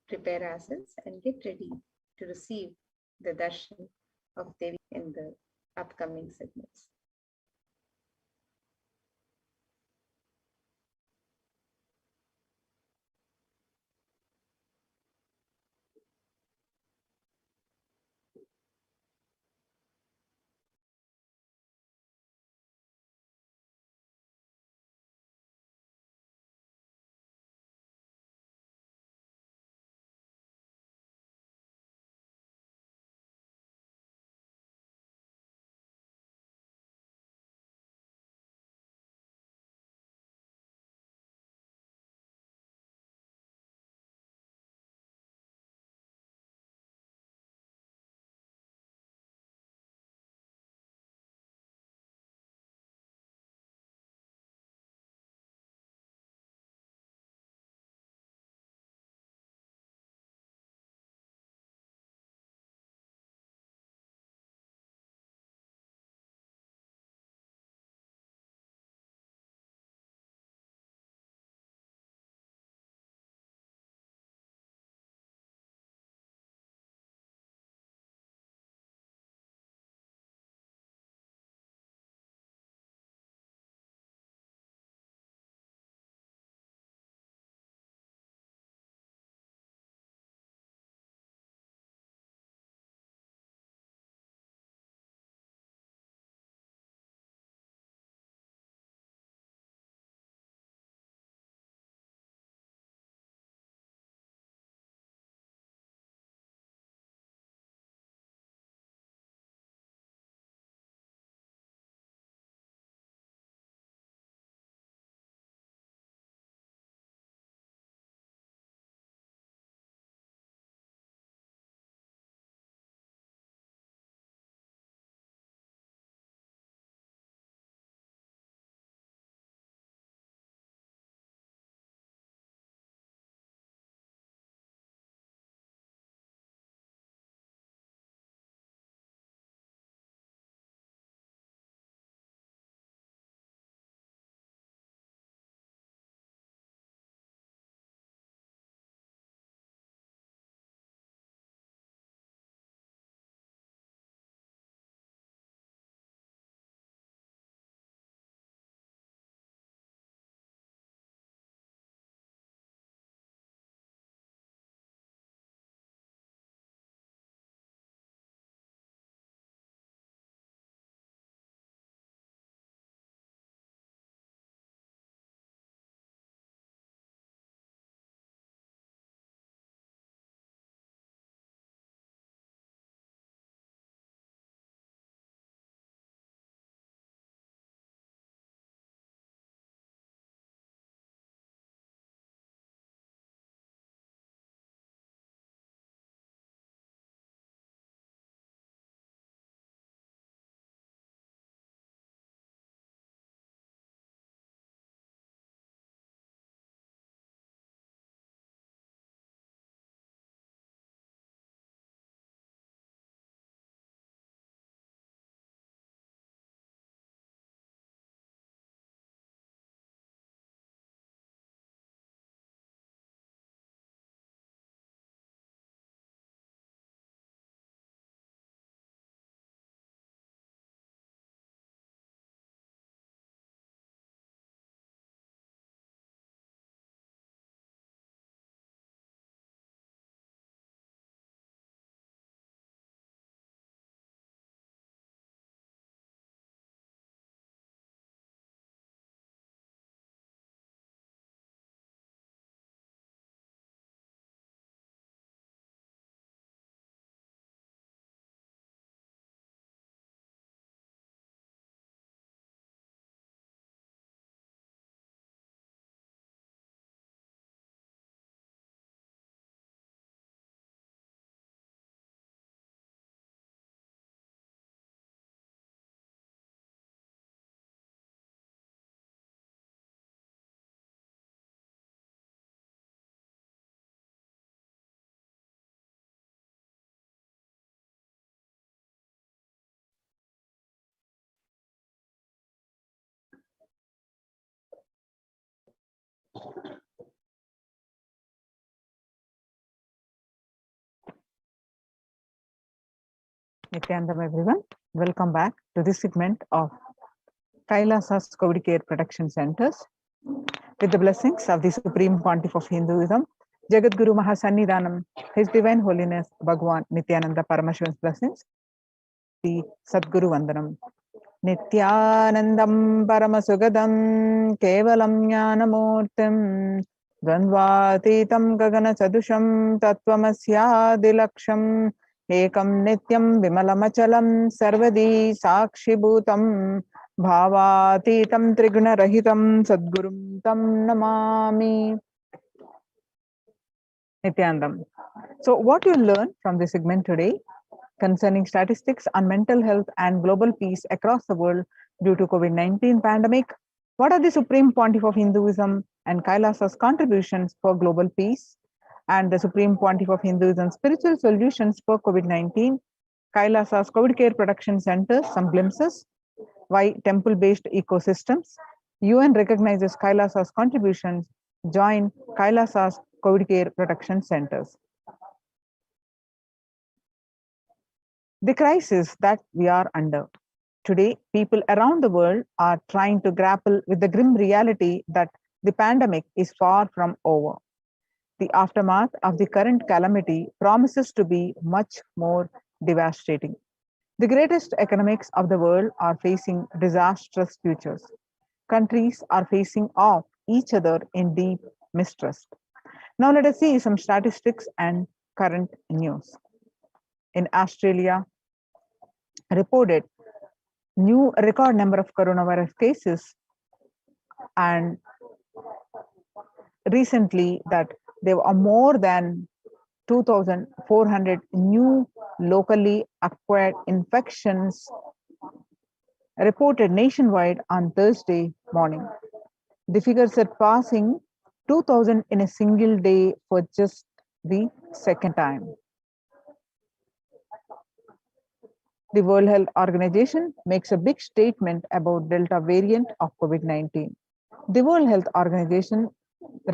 prepare ourselves and get ready to receive the darshan of Devi in the upcoming segments. Nithyanandam everyone. Welcome back to this segment of Kailasa's COVID Care Protection Centers. With the blessings of the Supreme Pontiff of Hinduism, Jagat Guru Mahasannidhanam, His Divine Holiness Bhagwan Nithyananda Paramashivan's blessings, the Sadguru Vandanam. Nithyanandam Paramasugadam Kevalam Jnanamurtim Dvandvatitam Gagana Chadusham Tattvamasya Dilaksham Ekam Nityam Vimalamachalam Sarvadi Sakshibhutam Bhavatitam Triguna Rahitam Sadgurum Tam Namami. Nithyanandam. So what you learn from this segment today concerning statistics on mental health and global peace across the world due to COVID-19 pandemic, what are the Supreme Pontiff of Hinduism and Kailasa's contributions for global peace, and the Supreme Pontiff of Hinduism's spiritual solutions for COVID-19, Kailasa's COVID Care Protection Centers, some glimpses, why temple-based ecosystems, UN recognizes Kailasa's contributions, join Kailasa's COVID Care Protection Centers. The crisis that we are under. Today, people around the world are trying to grapple with the grim reality that the pandemic is far from over. The aftermath of the current calamity promises to be much more devastating. The greatest economics of the world are facing disastrous futures. Countries are facing off each other in deep mistrust. Now let us see some statistics and current news. In Australia, reported new record number of coronavirus cases, and recently that there are more than 2,400 new locally acquired infections reported nationwide on Thursday morning. The figure surpassing 2,000 in a single day for just the second time. The World Health Organization makes a big statement about Delta variant of COVID-19. The World Health Organization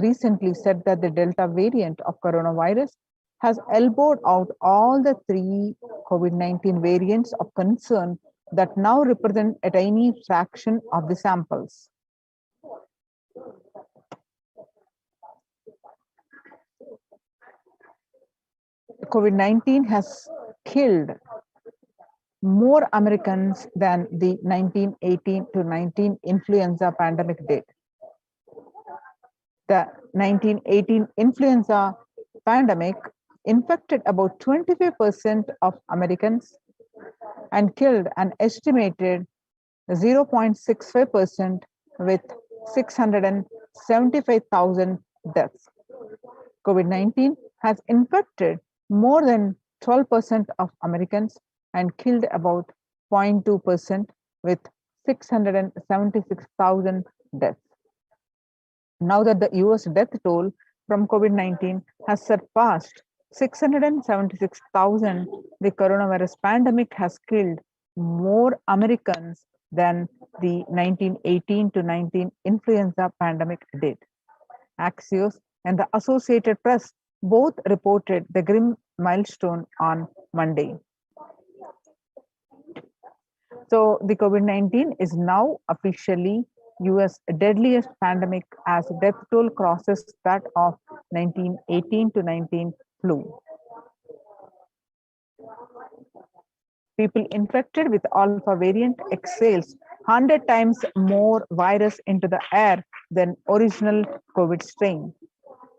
recently said that the Delta variant of coronavirus has elbowed out all the three COVID-19 variants of concern that now represent a tiny fraction of the samples. COVID-19 has killed more Americans than the 1918 to 19 influenza pandemic did. The 1918 influenza pandemic infected about 25% of Americans and killed an estimated 0.65% with 675,000 deaths. COVID-19 has infected more than 12% of Americans and killed about 0.2% with 676,000 deaths. Now that the US death toll from COVID-19 has surpassed 676,000, the coronavirus pandemic has killed more Americans than the 1918 to 19 influenza pandemic did. Axios and the Associated Press both reported the grim milestone on Monday. So the COVID-19 is now officially US deadliest pandemic as death toll crosses that of 1918 to 19 flu. People infected with alpha variant exhales 100 times more virus into the air than original COVID strain.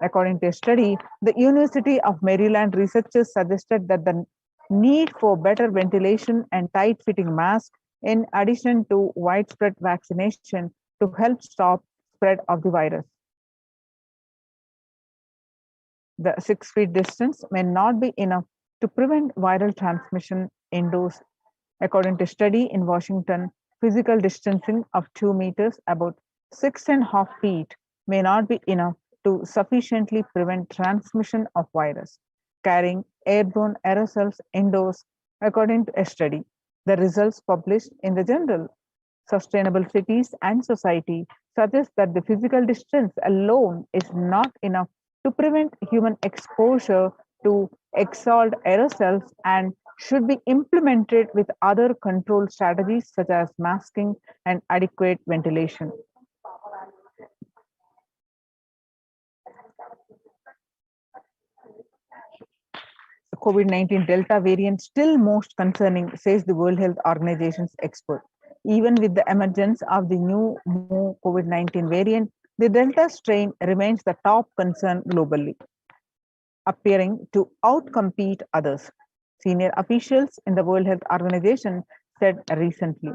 According to a study, the University of Maryland researchers suggested that the need for better ventilation and tight-fitting masks, in addition to widespread vaccination, to help stop spread of the virus. The 6 feet distance may not be enough to prevent viral transmission indoors. According to a study in Washington, physical distancing of 2 meters, about 6.5 feet, may not be enough to sufficiently prevent transmission of virus carrying airborne aerosols indoors, according to a study. The results published in the journal Sustainable Cities and Society suggest that the physical distance alone is not enough to prevent human exposure to exhaled aerosols and should be implemented with other control strategies such as masking and adequate ventilation. The COVID-19 Delta variant still most concerning, says the World Health Organization's expert. Even with the emergence of the new COVID-19 variant, the Delta strain remains the top concern globally, appearing to outcompete others, senior officials in the World Health Organization said recently.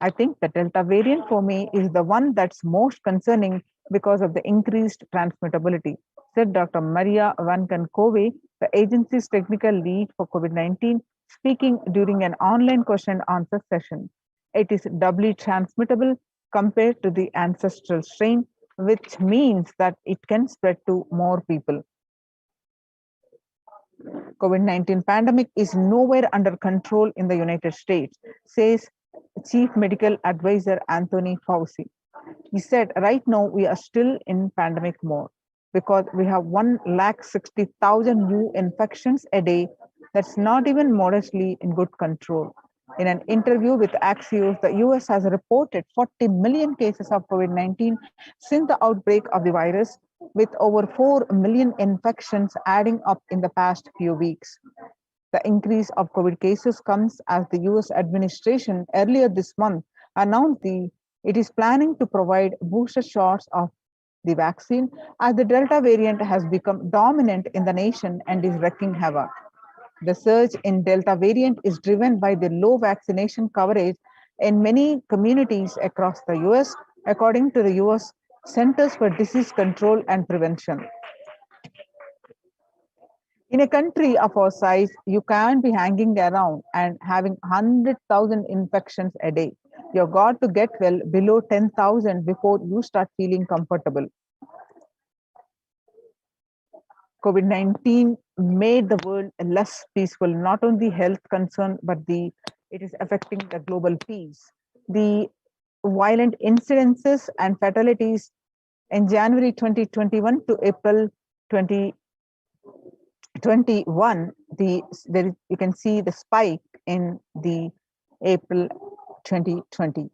I think the Delta variant for me is the one that's most concerning because of the increased transmittability, said Dr. Maria Vancankove, the agency's technical lead for COVID-19, speaking during an online question and answer session. It is doubly transmittable compared to the ancestral strain, which means that it can spread to more people. COVID-19 pandemic is nowhere under control in the United States, says Chief Medical Advisor Anthony Fauci. He said, right now we are still in pandemic mode because we have 160,000 new infections a day. That's not even modestly in good control. In an interview with Axios, the US has reported 40 million cases of COVID-19 since the outbreak of the virus, with over 4 million infections adding up in the past few weeks. The increase of COVID cases comes as the US administration earlier this month announced it is planning to provide booster shots of the vaccine as the Delta variant has become dominant in the nation and is wreaking havoc. The surge in Delta variant is driven by the low vaccination coverage in many communities across the US, according to the US Centers for Disease Control and Prevention. In a country of our size, you can't be hanging around and having 100,000 infections a day. You've got to get well below 10,000 before you start feeling comfortable. COVID-19 made the world less peaceful, not only health concern, but it is affecting the global peace. The violent incidences and fatalities in January 2021 to April 2021, you can see the spike in the April 2020.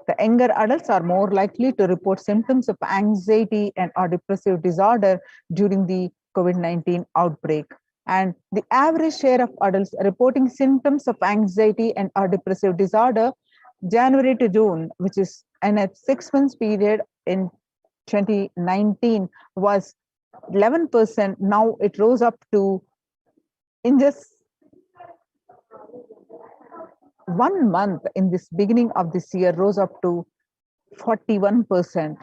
The younger adults are more likely to report symptoms of anxiety and or depressive disorder during the COVID-19 outbreak. And the average share of adults reporting symptoms of anxiety and or depressive disorder January to June, which is in a 6 months period in 2019, was 11%. Now it rose up to, in just 1 month in this beginning of this year, rose up to 41%.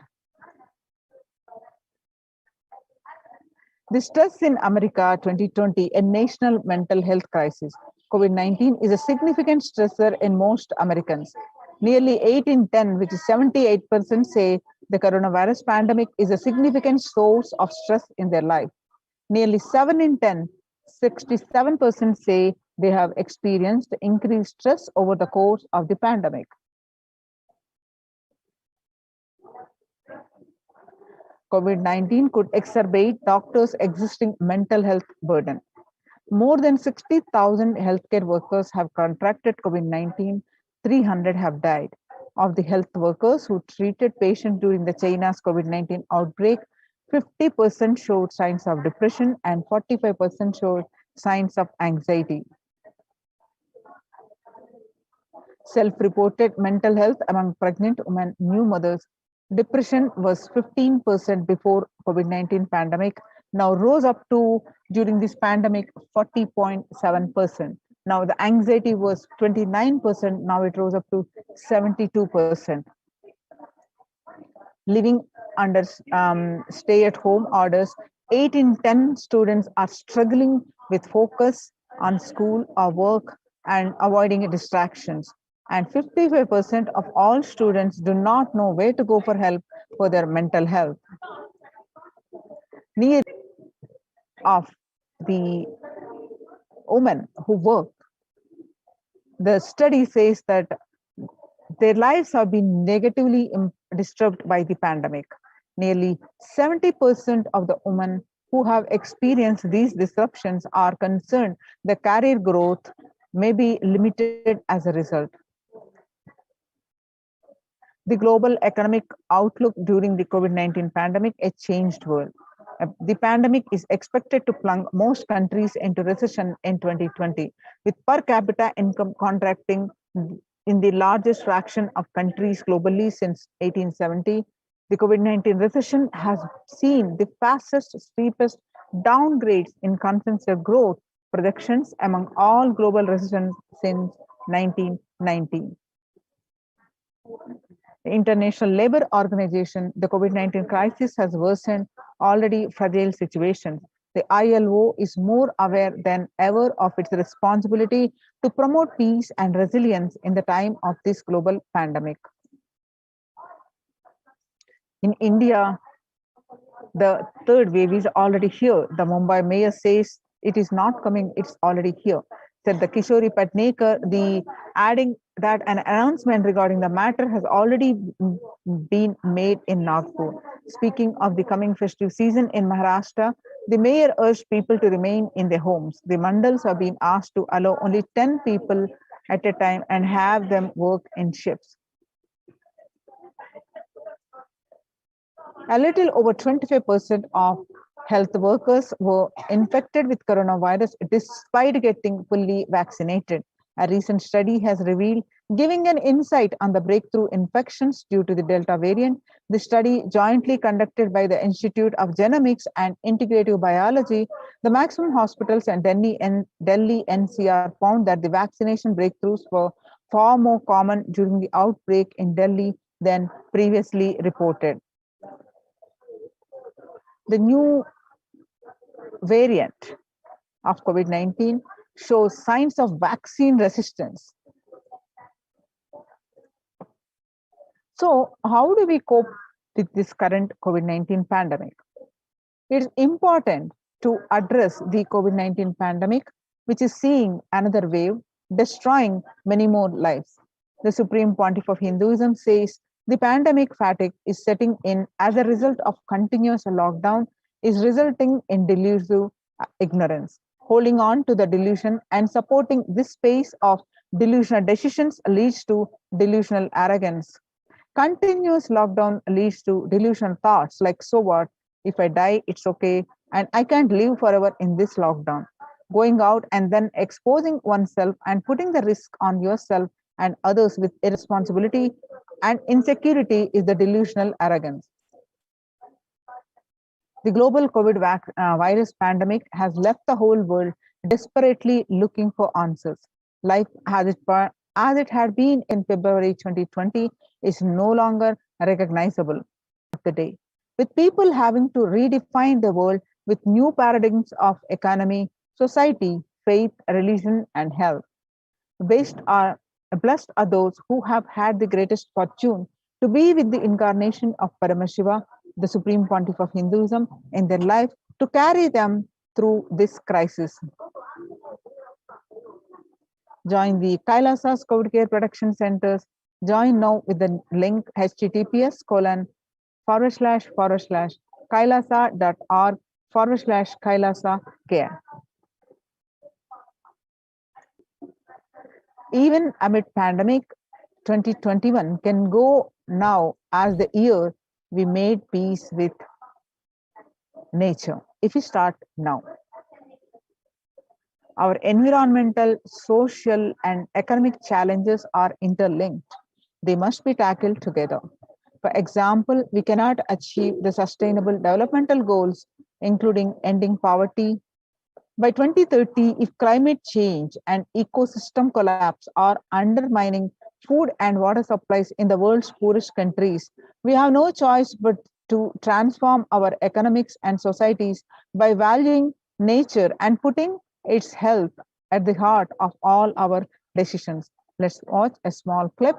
The stress in America 2020, a national mental health crisis. COVID-19 is a significant stressor in most Americans. Nearly 8 in 10, which is 78%, say the coronavirus pandemic is a significant source of stress in their life. Nearly 7 in 10, 67% say they have experienced increased stress over the course of the pandemic. COVID-19 could exacerbate doctors' existing mental health burden. More than 60,000 healthcare workers have contracted COVID-19, 300 have died. Of the health workers who treated patients during the China's COVID-19 outbreak, 50% showed signs of depression and 45% showed signs of anxiety. Self-reported mental health among pregnant women, new mothers. Depression was 15% before COVID-19 pandemic, now rose up to, during this pandemic, 40.7%. Now the anxiety was 29%, now it rose up to 72%. Living under stay-at-home orders, 8 in 10 students are struggling with focus on school or work and avoiding distractions. And 55% of all students do not know where to go for help for their mental health. Nearly of the women who work, the study says that their lives have been negatively disturbed by the pandemic. Nearly 70% of the women who have experienced these disruptions are concerned the career growth may be limited as a result. The global economic outlook during the COVID-19 pandemic, a changed world. The pandemic is expected to plunge most countries into recession in 2020, with per capita income contracting in the largest fraction of countries globally since 1870. The COVID-19 recession has seen the fastest, steepest downgrades in consensus growth projections among all global recessions since 1990. The International Labour Organization, the COVID-19 crisis has worsened already fragile situations. The ILO is more aware than ever of its responsibility to promote peace and resilience in the time of this global pandemic. In India, the third wave is already here. The Mumbai mayor says it is not coming, it's already here. Said the Kishori Patnekar, the adding that an announcement regarding the matter has already been made in Nagpur. Speaking of the coming festive season in Maharashtra, the mayor urged people to remain in their homes. The mandals have been asked to allow only 10 people at a time and have them work in shifts. A little over 25% of health workers were infected with coronavirus despite getting fully vaccinated. A recent study has revealed, giving an insight on the breakthrough infections due to the Delta variant. The study, jointly conducted by the Institute of Genomics and Integrative Biology, the maximum hospitals and Delhi NCR found that the vaccination breakthroughs were far more common during the outbreak in Delhi than previously reported. The new variant of COVID-19 shows signs of vaccine resistance. So, how do we cope with this current COVID-19 pandemic? It is important to address the COVID-19 pandemic, which is seeing another wave, destroying many more lives. The Supreme Pontiff of Hinduism says the pandemic fatigue is setting in as a result of continuous lockdown is resulting in delusive ignorance. Holding on to the delusion and supporting this space of delusional decisions leads to delusional arrogance. Continuous lockdown leads to delusional thoughts like, so what? If I die, it's okay, and I can't live forever in this lockdown. Going out and then exposing oneself and putting the risk on yourself and others with irresponsibility and insecurity is the delusional arrogance. The global COVID virus pandemic has left the whole world desperately looking for answers. Life as it had been in February 2020 is no longer recognizable today, with people having to redefine the world with new paradigms of economy, society, faith, religion, and health. Blessed are those who have had the greatest fortune to be with the incarnation of Paramashiva, the Supreme Pontiff of Hinduism, in their life to carry them through this crisis. Join the Kailasa's COVID Care Protection Centers. Join now with the link https://kailasa.org/Kailasa care. Even amid pandemic, 2021 can go now as the year we made peace with nature. If we start now, our environmental, social, and economic challenges are interlinked. They must be tackled together. For example, we cannot achieve the sustainable developmental goals, including ending poverty, by 2030 if climate change and ecosystem collapse are undermining food and water supplies in the world's poorest countries. We have no choice but to transform our economics and societies by valuing nature and putting its health at the heart of all our decisions. Let's watch a small clip.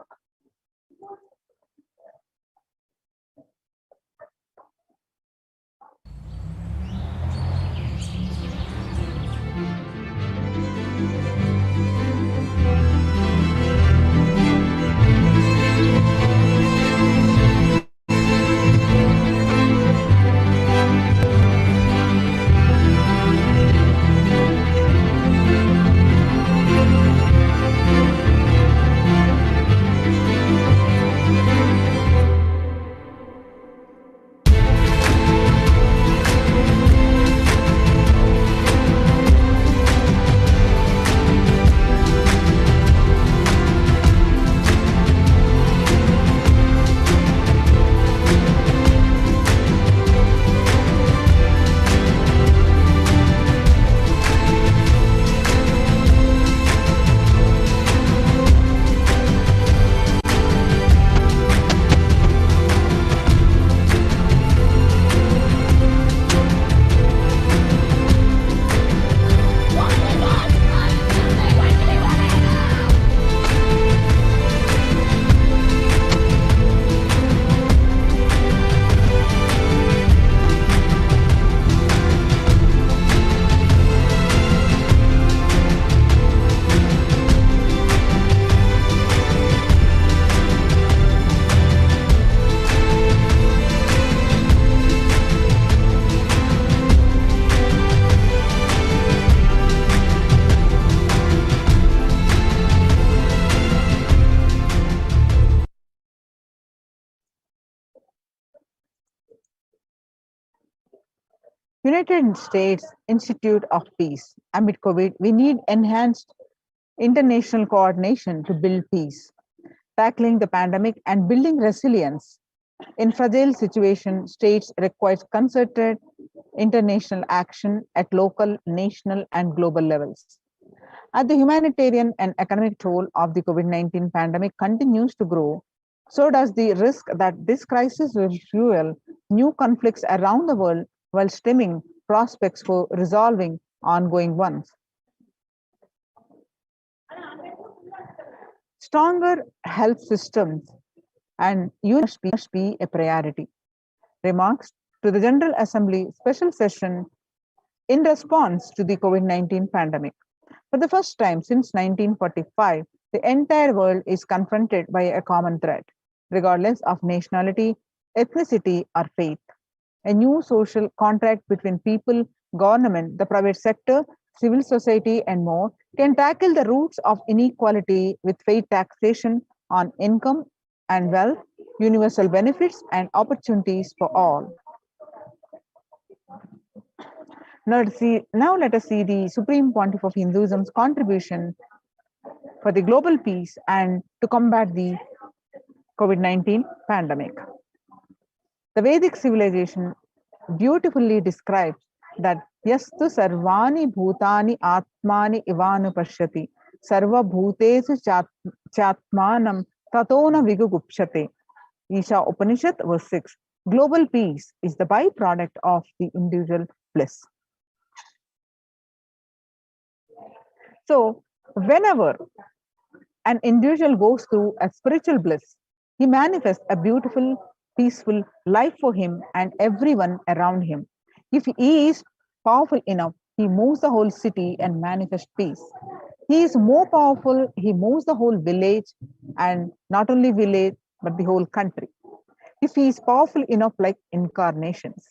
United States Institute of Peace. Amid COVID, we need enhanced international coordination to build peace, tackling the pandemic and building resilience. In fragile situations, states require concerted international action at local, national, and global levels. As the humanitarian and economic toll of the COVID-19 pandemic continues to grow, so does the risk that this crisis will fuel new conflicts around the world while stemming prospects for resolving ongoing ones. Stronger health systems and unity must be a priority. Remarks to the General Assembly special session in response to the COVID-19 pandemic. For the first time since 1945, the entire world is confronted by a common threat, regardless of nationality, ethnicity, or faith. A new social contract between people, government, the private sector, civil society, and more can tackle the roots of inequality with fair taxation on income and wealth, universal benefits, and opportunities for all. Now let us see the Supreme Pontiff of Hinduism's contribution for the global peace and to combat the COVID-19 pandemic. The Vedic civilization beautifully describes that yastu sarvani bhutani atmani ivanu pashyati sarva bhutesu chatmanam tatona vigugupshate. Isha Upanishad verse 6. Global peace is the byproduct of the individual bliss. So whenever an individual goes through a spiritual bliss, he manifests a beautiful, peaceful life for him and everyone around him. If he is powerful enough, he moves the whole city and manifests peace. He is more powerful, he moves the whole village, and not only village, but the whole country. If he is powerful enough like incarnations,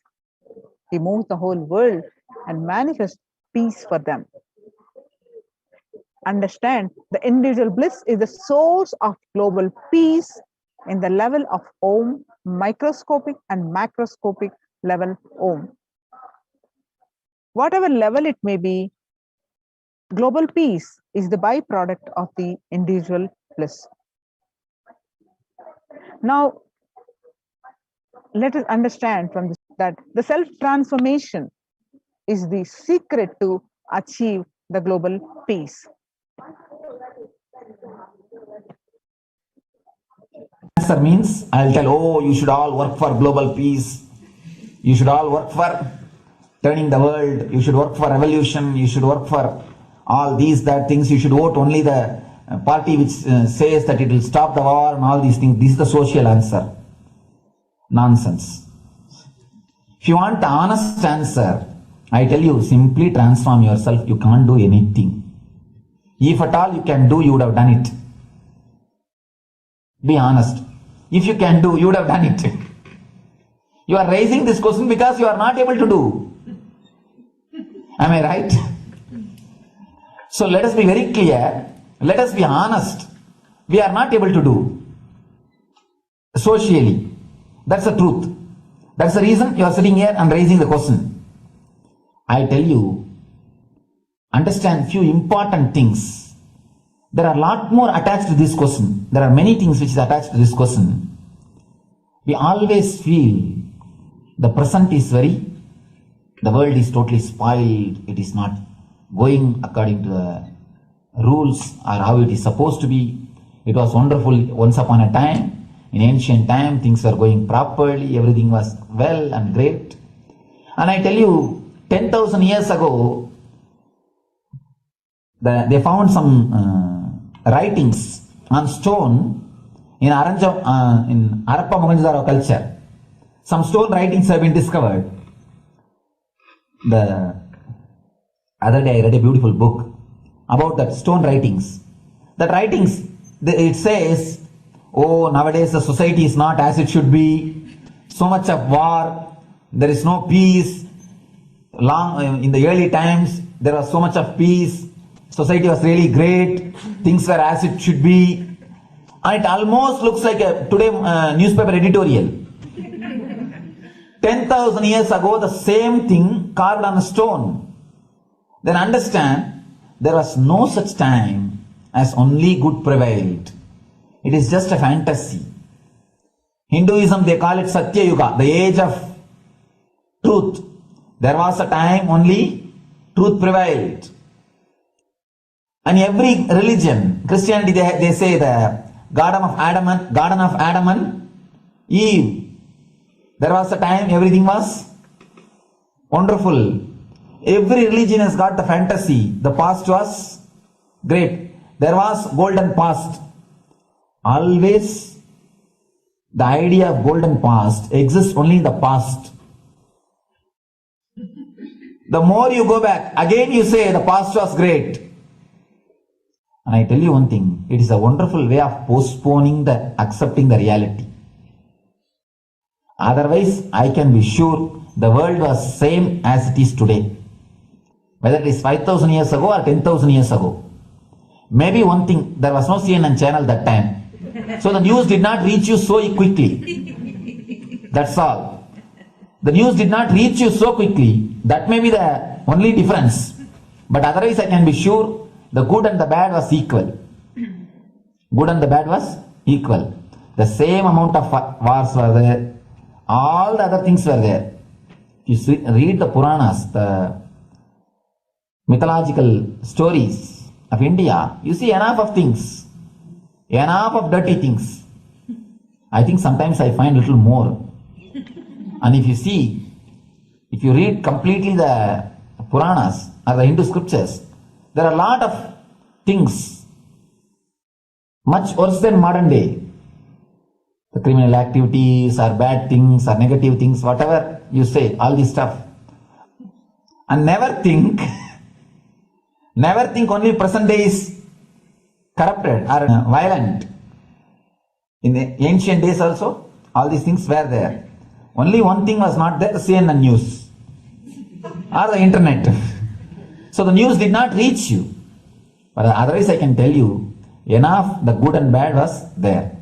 he moves the whole world and manifests peace for them. Understand, the individual bliss is the source of global peace in the level of Om, microscopic and macroscopic level Om. Whatever level it may be, global peace is the byproduct of the individual bliss. Now, let us understand from this that the self-transformation is the secret to achieve the global peace. Answer means I'll tell, oh, you should all work for global peace. You should all work for turning the world. You should work for revolution. You should work for all these, that things. You should vote only the party which says that it will stop the war and all these things. This is the social answer. Nonsense. If you want the honest answer, I tell you, simply transform yourself. You can't do anything. If at all you can do, you would have done it. Be honest. If you can do, you would have done it. You are raising this question because you are not able to do. Am I right? So let us be very clear. Let us be honest. We are not able to do. Socially. That's the truth. That's the reason you are sitting here and raising the question. I tell you, understand few important things. There are a lot more attached to this question. There are many things which is attached to this question. We always feel the present is the world is totally spoiled. It is not going according to the rules or how it is supposed to be. It was wonderful once upon a time. In ancient time, things were going properly. Everything was well and great. And I tell you, 10,000 years ago, they found some writings on stone in Harappa Mohenjo-daro culture. Some stone writings have been discovered. The other day I read a beautiful book about that stone writings. That writings, it says, oh, nowadays the society is not as it should be. So much of war. There is no peace. In the early times, there was so much of peace. Society was really great. Things were as it should be. And it almost looks like a today newspaper editorial. 10,000 10,000 years ago, the same thing carved on a stone. Then understand, there was no such time as only good prevailed. It is just a fantasy. Hinduism, they call it Satya Yuga, the age of truth. There was a time only truth prevailed. And every religion, Christianity, they say the Garden of Adam and Eve. There was a time everything was wonderful. Every religion has got the fantasy. The past was great. There was golden past. Always the idea of golden past exists only in the past. The more you go back, again you say the past was great. And I tell you one thing, it is a wonderful way of postponing accepting the reality. Otherwise, I can be sure the world was same as it is today. Whether it is 5,000 years ago or 10,000 years ago. Maybe one thing, there was no CNN channel that time. So the news did not reach you so quickly. That's all. The news did not reach you so quickly. That may be the only difference. But otherwise, I can be sure the good and the bad was equal. Good and the bad was equal. The same amount of wars were there. All the other things were there. You see, read the Puranas, the mythological stories of India, you see enough of things, enough of dirty things. I think sometimes I find a little more. And if you read completely the Puranas or the Hindu scriptures, there are a lot of things much worse than modern day. The criminal activities or bad things or negative things, whatever you say, all this stuff. And never think only present day is corrupted or violent. In the ancient days also, all these things were there. Only one thing was not there, the CNN news or the internet. So the news did not reach you. But otherwise I can tell you, enough the good and bad was there.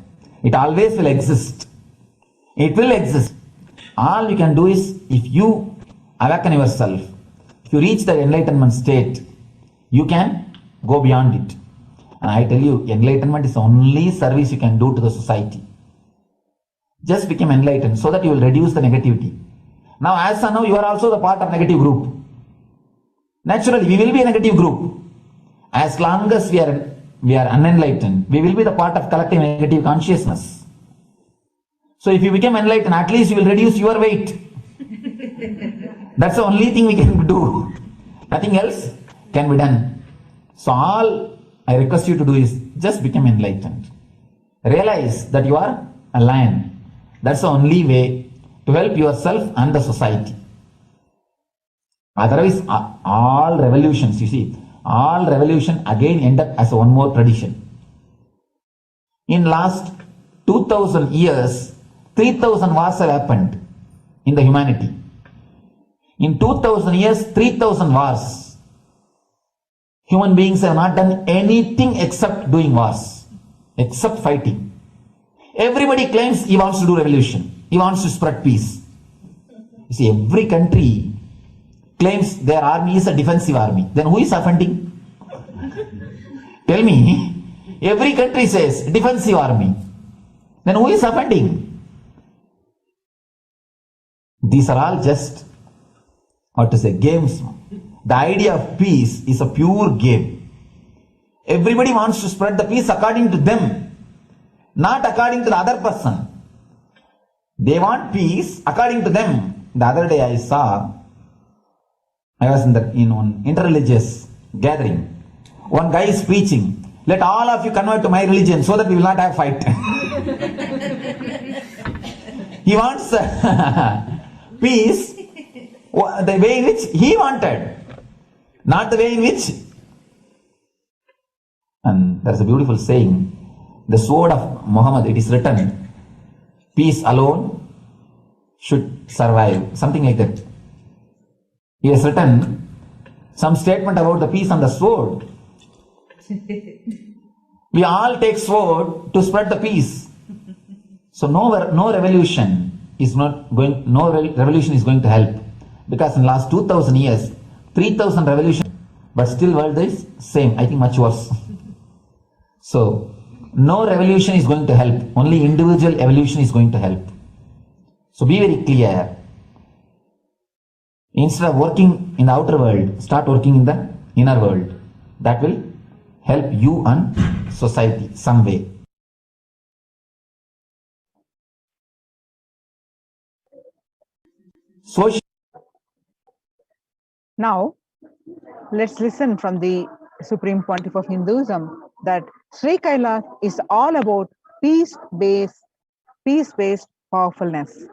It always will exist. It will exist. All you can do is, if you awaken yourself, if you reach the enlightenment state, you can go beyond it. And I tell you, enlightenment is the only service you can do to the society. Just become enlightened so that you will reduce the negativity. Now, as of now, you are also the part of negative group. Naturally, we will be a negative group. As long as we are unenlightened, we will be the part of collective negative consciousness. So if you become enlightened, at least you will reduce your weight. That's the only thing we can do. Nothing else can be done. So all I request you to do is just become enlightened. Realize that you are a lion. That's the only way to help yourself and the society. Otherwise, all revolutions, you see, all revolution again end up as one more tradition. In last 2000 years, 3000 wars have happened in the humanity. In 2000 years, 3000 wars. Human beings have not done anything except doing wars, except fighting. Everybody claims he wants to do revolution. He wants to spread peace. You see, every country claims their army is a defensive army. Then who is offending? Tell me. Every country says defensive army. Then who is offending? These are all just, games. The idea of peace is a pure game. Everybody wants to spread the peace according to them, not according to the other person. They want peace according to them. The other day I was in one interreligious gathering. One guy is preaching, let all of you convert to my religion so that we will not have fight. He wants peace the way in which he wanted, not the way in which. And there's a beautiful saying, the sword of Muhammad, it is written, peace alone should survive, something like that. He has written some statement about the peace on the sword. We all take sword to spread the peace. So no revolution, is not going, no revolution is going to help. Because in the last 2000 years, 3000 revolutions, but still world is same, I think much worse. So, no revolution is going to help, only individual evolution is going to help. So be very clear. Instead of working in the outer world, start working in the inner world. That will help you and society some way. Social. Now, let's listen from the Supreme Pontiff of Hinduism that Sri Kailash is all about peace-based powerfulness.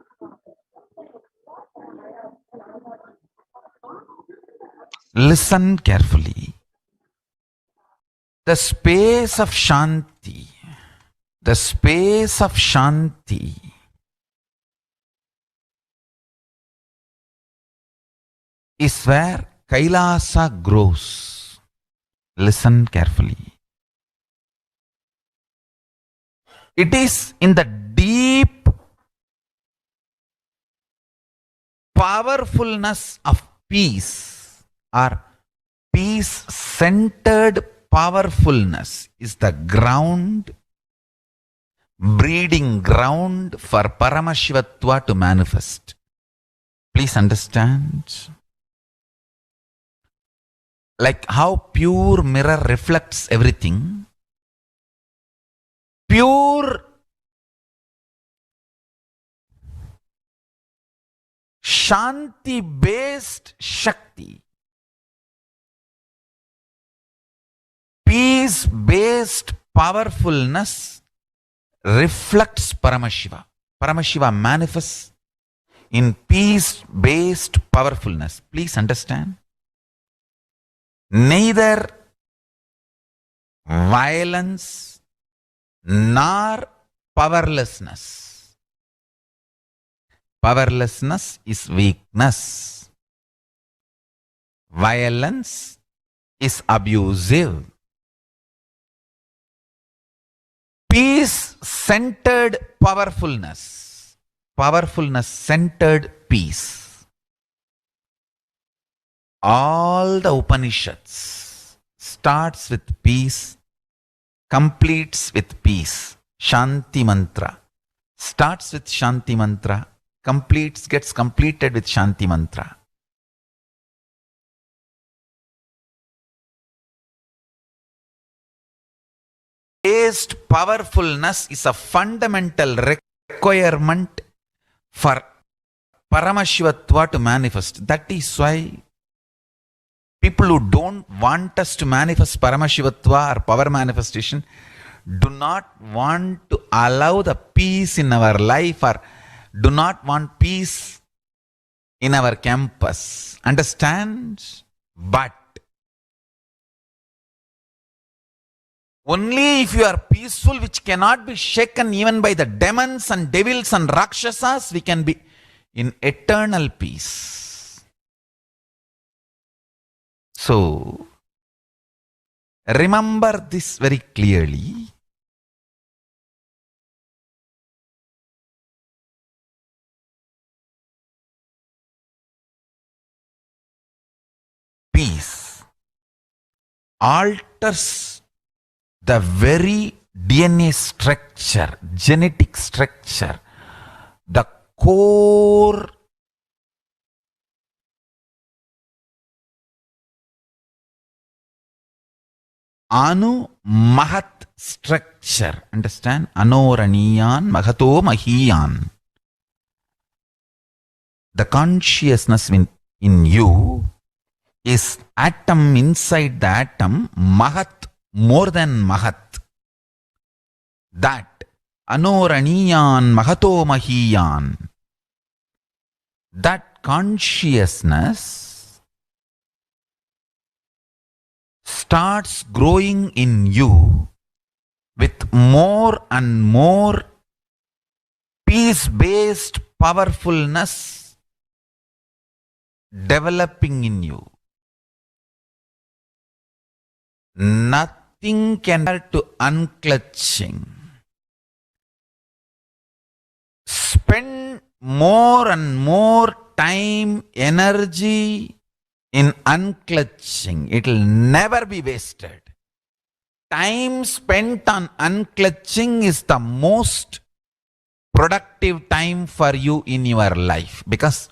Listen carefully. The space of Shanti, is where Kailasa grows. Listen carefully. It is in the deep powerfulness of peace, or peace-centered powerfulness is the ground, breeding ground for Paramashivatva to manifest. Please understand. Like how pure mirror reflects everything, pure Shanti-based Shakti, peace-based powerfulness reflects Paramashiva. Paramashiva manifests in peace-based powerfulness. Please understand. Neither violence nor powerlessness. Powerlessness is weakness. Violence is abusive. Peace-centered powerfulness. Powerfulness-centered peace. All the Upanishads starts with peace, completes with peace. Shanti mantra starts with Shanti mantra, gets completed with Shanti mantra. Based powerfulness is a fundamental requirement for Paramashivatva to manifest. That is why people who don't want us to manifest Paramashivatva or power manifestation do not want to allow the peace in our life, or do not want peace in our campus. Understand? But only if you are peaceful, which cannot be shaken even by the demons and devils and rakshasas, we can be in eternal peace. So, remember this very clearly. Peace alters the very DNA structure, genetic structure, the core Anu Mahat structure. Understand? Anoraniyan Magato Mahiyan. The consciousness in you is atom inside the atom, Mahat, more than Mahat. That Anoraniyan Magato Mahiyan. That consciousness starts growing in you with more and more peace-based powerfulness developing in you. Nothing can to unclutching. Spend more and more time, energy in unclutching. It will never be wasted. Time spent on unclutching is the most productive time for you in your life, because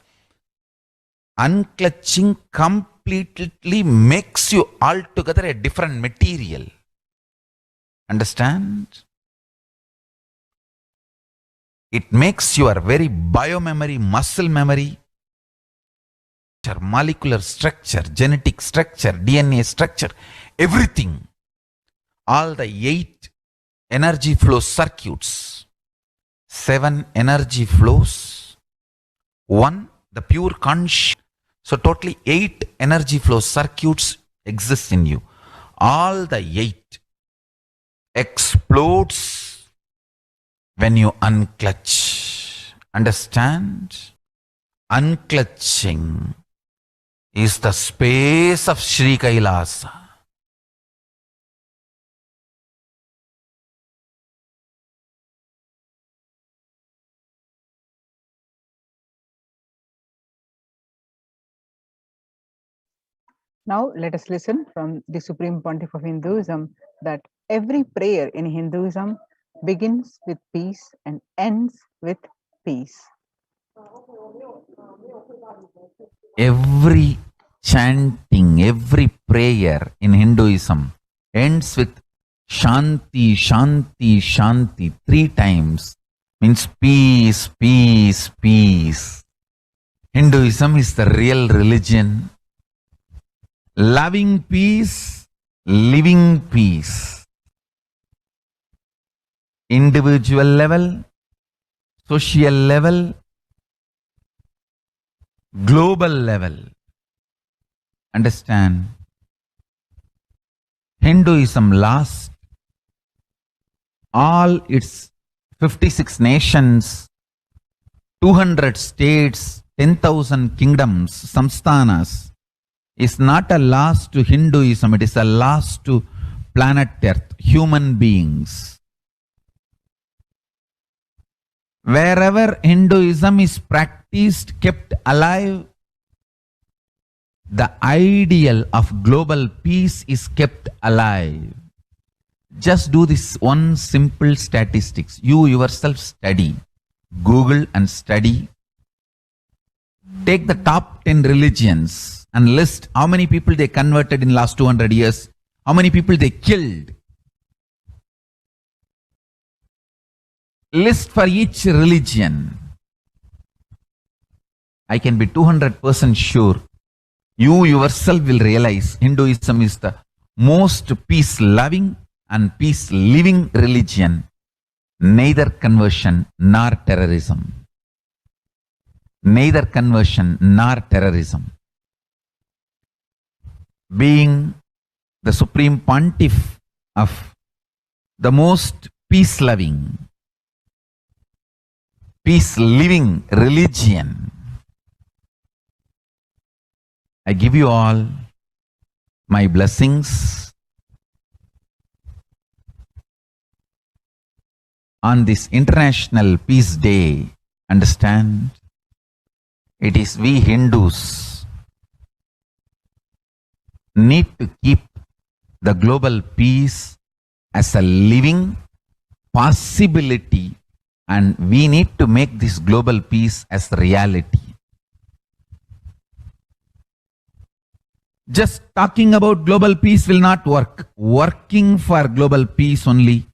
unclutching completely makes you altogether a different material. Understand? It makes your very biomemory, muscle memory, molecular structure, genetic structure, DNA structure, everything. All the 8 energy flow circuits, 7 energy flows, 1 the pure conscious. So totally 8 energy flow circuits exist in you. All the 8 explodes when you unclutch. Understand? Unclutching is the space of Sri Kailasa. Now let us listen from the Supreme Pontiff of Hinduism that every prayer in Hinduism begins with peace and ends with peace. Every chanting, every prayer in Hinduism ends with Shanti, Shanti, Shanti 3 times. Means peace, peace, peace. Hinduism is the real religion. Loving peace, living peace. Individual level, social level, global level. Understand? Hinduism lost all its 56 nations, 200 states, 10,000 kingdoms, samsthanas. Is not a loss to Hinduism, it is a loss to planet Earth, human beings. Wherever Hinduism is practiced, kept alive, the ideal of global peace is kept alive. Just do this one simple statistics. You yourself study. Google and study. Take the top 10 religions and list how many people they converted in last 200 years, how many people they killed. List for each religion. I can be 200% sure you yourself will realize Hinduism is the most peace-loving and peace-living religion, neither conversion nor terrorism. Neither conversion nor terrorism. Being the Supreme Pontiff of the most peace-loving, peace-living religion, I give you all my blessings on this International Peace Day. Understand? It is we Hindus need to keep the global peace as a living possibility, and we need to make this global peace as reality. Just talking about global peace will not work. Working for global peace only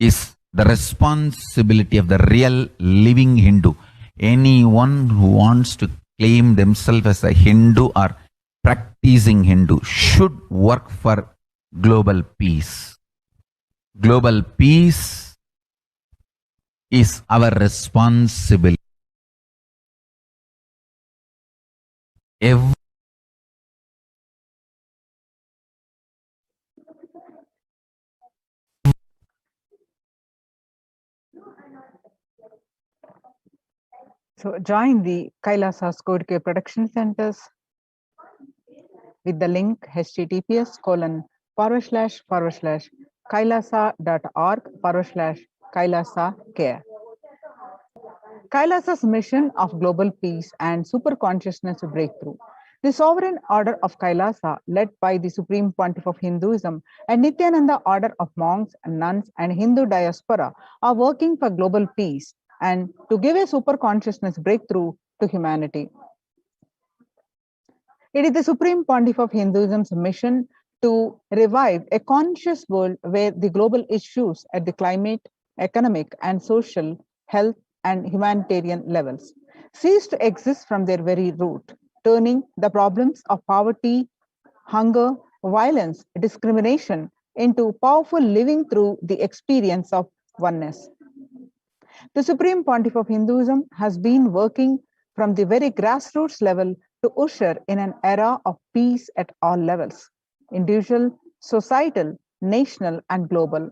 is the responsibility of the real living Hindu. Anyone who wants to claim themselves as a Hindu or practicing Hindu should work for global peace. Global peace is our responsibility. So join the Kailasa Code Care Protection Centers with the link https://kailasa.org/Kailasa care. Kailasa's mission of global peace and superconsciousness breakthrough. The sovereign order of Kailasa, led by the Supreme Pontiff of Hinduism and Nithyananda order of monks, nuns, and Hindu diaspora, are working for global peace and to give a superconsciousness breakthrough to humanity. It is the Supreme Pontiff of Hinduism's mission to revive a conscious world where the global issues at the climate, economic, and social, health, and humanitarian levels cease to exist from their very root, turning the problems of poverty, hunger, violence, discrimination into powerful living through the experience of oneness. The Supreme Pontiff of Hinduism has been working from the very grassroots level to usher in an era of peace at all levels, individual, societal, national, and global.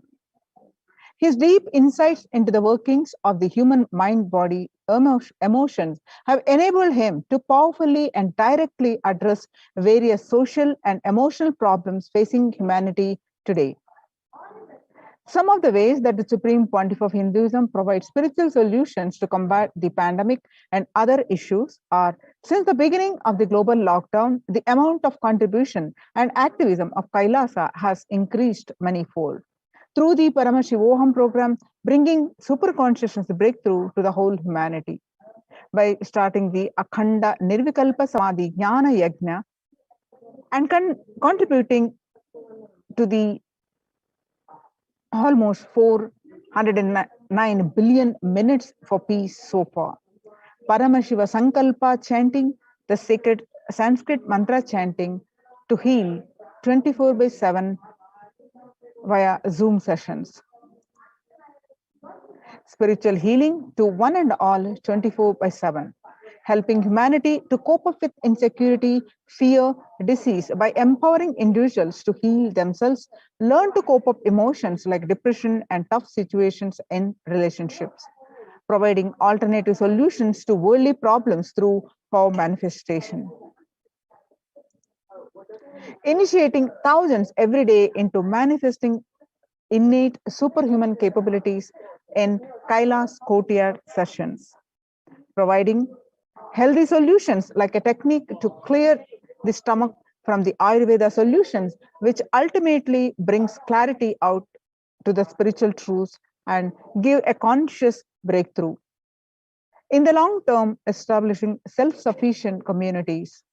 His deep insights into the workings of the human mind, body, emotions have enabled him to powerfully and directly address various social and emotional problems facing humanity today. Some of the ways that the Supreme Pontiff of Hinduism provides spiritual solutions to combat the pandemic and other issues are: since the beginning of the global lockdown, the amount of contribution and activism of Kailasa has increased manifold. Through the Paramashivoham program, bringing super consciousness breakthrough to the whole humanity. By starting the Akhanda Nirvikalpa Samadhi Jnana Yajna and contributing to the almost 409 billion minutes for peace so far. Paramashiva Sankalpa chanting, the sacred Sanskrit mantra chanting to heal 24/7 via Zoom sessions. Spiritual healing to one and all 24/7. Helping humanity to cope up with insecurity, fear, disease by empowering individuals to heal themselves, learn to cope up emotions like depression and tough situations in relationships. Providing alternative solutions to worldly problems through power manifestation. Initiating thousands every day into manifesting innate superhuman capabilities in Kailas Courtyard sessions. Providing healthy solutions like a technique to clear the stomach from the Ayurveda solutions, which ultimately brings clarity out to the spiritual truths and give a conscious breakthrough. In the long term, establishing self-sufficient communities.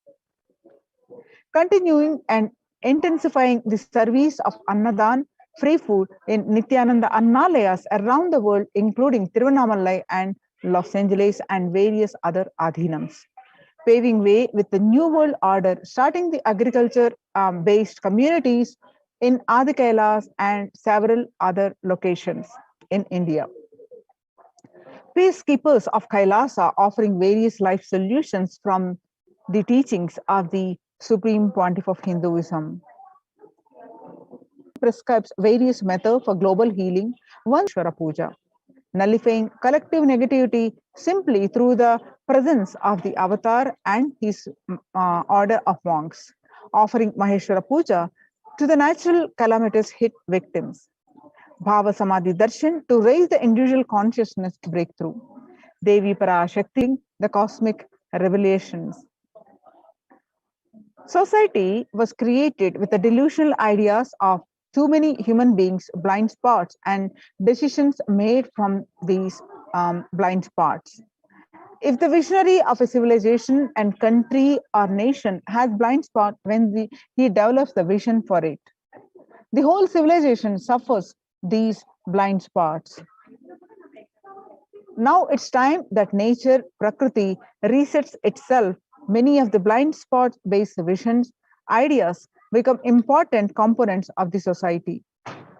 Continuing and intensifying the service of Annadan, free food in Nithyananda Annalayas around the world, including Tiruvannamalai and Los Angeles and various other adhinams. Paving way with the New World Order, starting the agriculture-based communities in Adi Kailas and several other locations in India. Peacekeepers of Kailasa offering various life solutions from the teachings of the Supreme Pontiff of Hinduism. Prescribes various methods for global healing, one Shvara Puja, nullifying collective negativity simply through the presence of the avatar and his order of monks, offering Maheshwara Puja to the natural calamitous hit victims. Bhava Samadhi Darshan to raise the individual consciousness to breakthrough. Devi Parashakti, the cosmic revelations. Society was created with the delusional ideas of too many human beings, blind spots, and decisions made from these blind spots. If the visionary of a civilization and country or nation has blind spot when he develops the vision for it, the whole civilization suffers these blind spots. Now it's time that nature, Prakriti, resets itself. Many of the blind spot-based visions, ideas become important components of the society.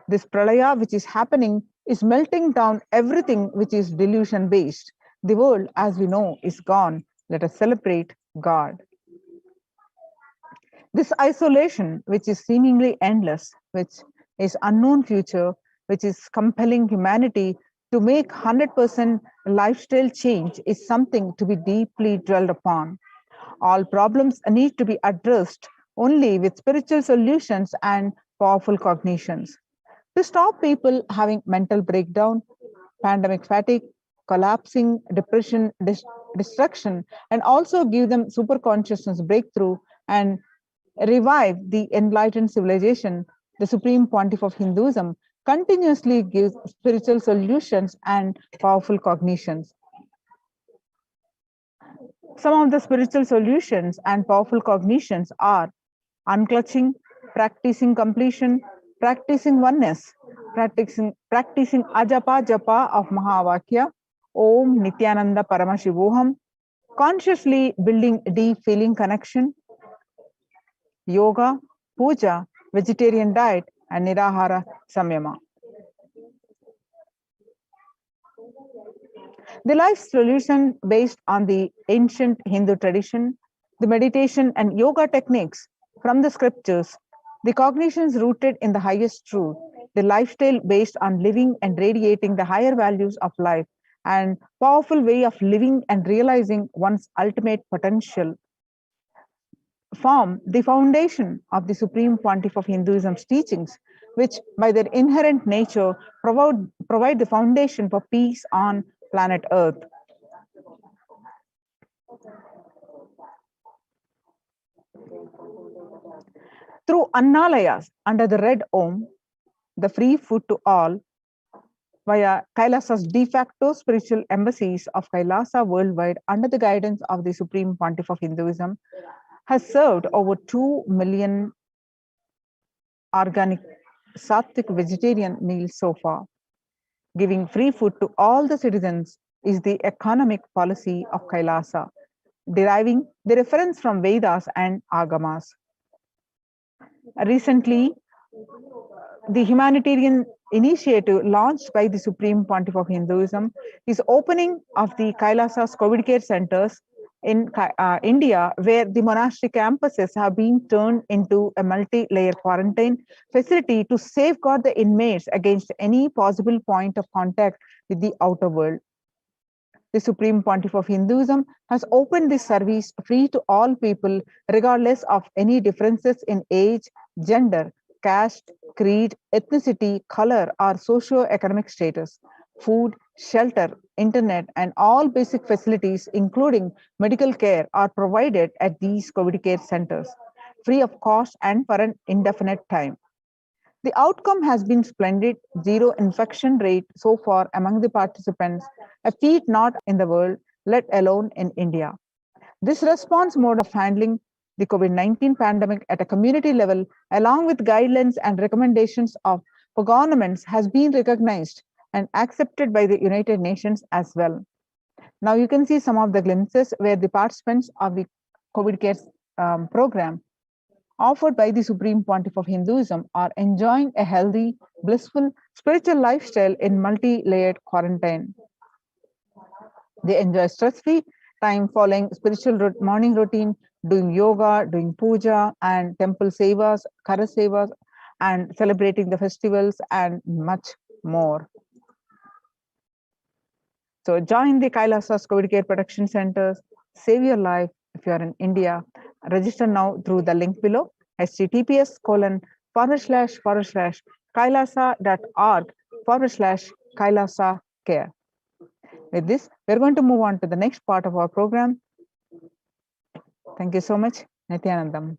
This pralaya which is happening is melting down everything which is delusion-based. The world, as we know, is gone. Let us celebrate God. This isolation, which is seemingly endless, which is unknown future, which is compelling humanity to make 100% lifestyle change, is something to be deeply dwelled upon. All problems need to be addressed only with spiritual solutions and powerful cognitions. To stop people having mental breakdown, pandemic fatigue, collapsing, depression, destruction, and also give them super consciousness breakthrough and revive the enlightened civilization. The Supreme Pontiff of Hinduism continuously gives spiritual solutions and powerful cognitions. Some of the spiritual solutions and powerful cognitions are unclutching, practicing completion, practicing oneness, practicing ajapa japa of Mahavakya, Om Nithyananda Paramashivoham, consciously building deep feeling connection, yoga, puja, vegetarian diet, and nirahara samyama. The life solution based on the ancient Hindu tradition, the meditation and yoga techniques from the scriptures, the cognitions rooted in the highest truth, the lifestyle based on living and radiating the higher values of life, and powerful way of living and realizing one's ultimate potential form the foundation of the Supreme Pontiff of Hinduism's teachings, which by their inherent nature provide the foundation for peace on planet Earth. Through Annalayas under the red Om, the free food to all, via Kailasa's de facto spiritual embassies of Kailasa worldwide under the guidance of the Supreme Pontiff of Hinduism, has served over 2 million organic Sattvic vegetarian meals so far. Giving free food to all the citizens is the economic policy of Kailasa, deriving the reference from Vedas and Agamas. Recently, the humanitarian initiative launched by the Supreme Pontiff of Hinduism is opening of the Kailasa's COVID care centers in India, where the monastery campuses have been turned into a multi-layer quarantine facility to safeguard the inmates against any possible point of contact with the outer world. The Supreme Pontiff of Hinduism has opened this service free to all people, regardless of any differences in age, gender, caste, creed, ethnicity, color, or socio-economic status. Food, shelter, internet, and all basic facilities, including medical care, are provided at these COVID care centers, free of cost and for an indefinite time. The outcome has been splendid, zero infection rate so far among the participants, a feat not in the world, let alone in India. This response mode of handling the COVID-19 pandemic at a community level, along with guidelines and recommendations for governments, has been recognized and accepted by the United Nations as well. Now you can see some of the glimpses where the participants of the COVID care program offered by the Supreme Pontiff of Hinduism are enjoying a healthy, blissful, spiritual lifestyle in multi-layered quarantine. They enjoy stress-free time following spiritual morning routine, doing yoga, doing puja, and temple sevas, kara sevas, and celebrating the festivals, and much more. So join the Kailasa's COVID Care Protection Centers, save your life if you are in India. Register now through the link below, https://kailasa.org/kailasa care. With this, we're going to move on to the next part of our program. Thank you so much. Nithyanandam.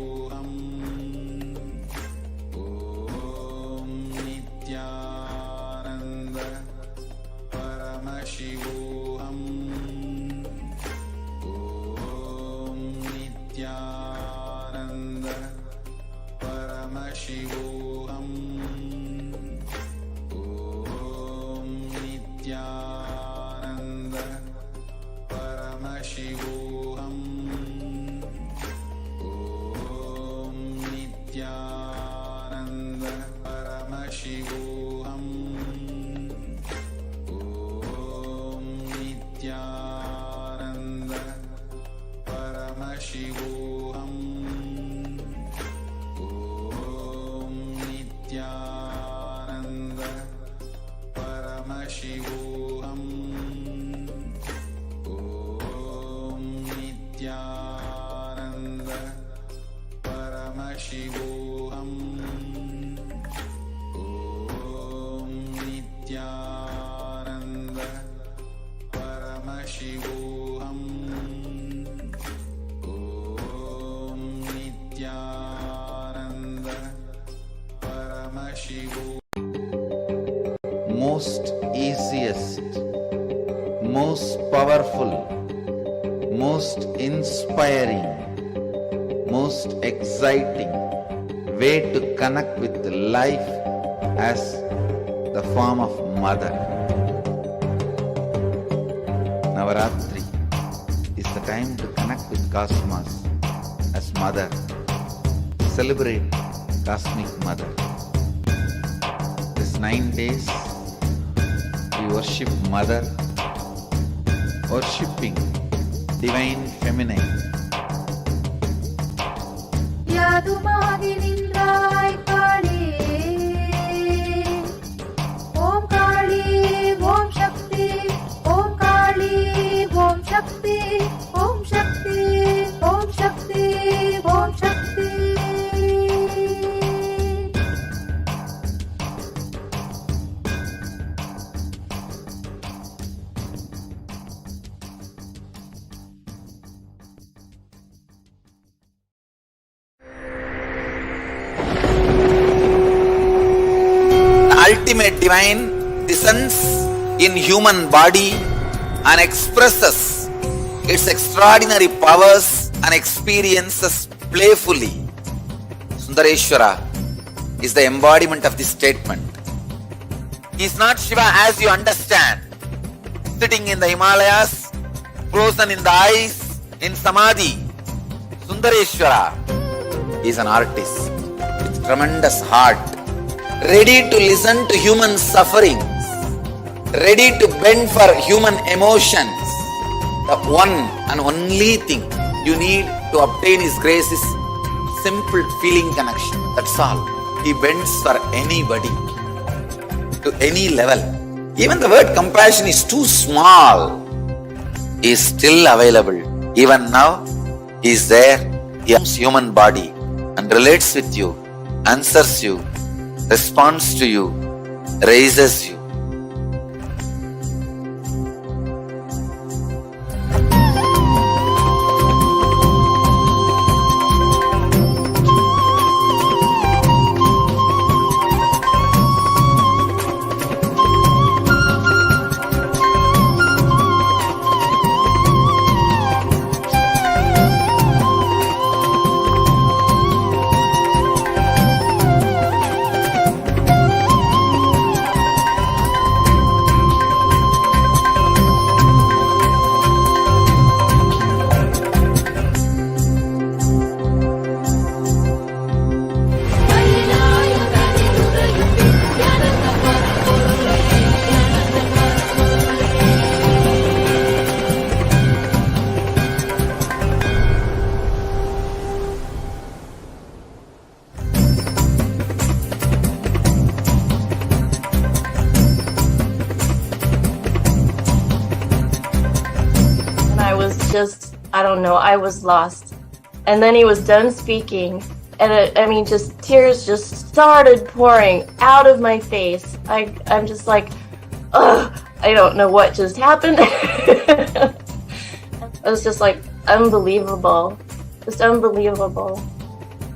Paramashivoham. Om Nithyananda Paramashivoham. Om Nithyananda Paramashivoham. Most easiest, most powerful, most inspiring, most exciting way to connect with life as the form of mother. Navaratri is the time to connect with Cosmos as mother. Celebrate Cosmic Mother. This 9 days we worship Mother, worshipping Divine Feminine. யாதுமாகி நின்றாய் காளி, ஓம் காளி ஓம் சக்தி, ஓம் காளி ஓம் சக்தி, ஓம் சக்தி ஓம் சக்தி ஓம் சக்தி. Ultimate divine descends in human body and expresses its extraordinary powers and experiences playfully. Sundareshwara is the embodiment of this statement. He is not Shiva as you understand, sitting in the Himalayas, frozen in the ice, in Samadhi. Sundareshwara is an artist with tremendous heart, ready to listen to human sufferings, ready to bend for human emotions. The one and only thing you need to obtain His grace is simple feeling connection. That's all. He bends for anybody, to any level. Even the word compassion is too small. He is still available. Even now, He is there. He has human body and relates with you, answers you, responds to you, raises you. I don't know, I was lost. And then he was done speaking, and I mean, just tears just started pouring out of my face. I'm just like, ugh, I don't know what just happened. It was just like unbelievable, just unbelievable.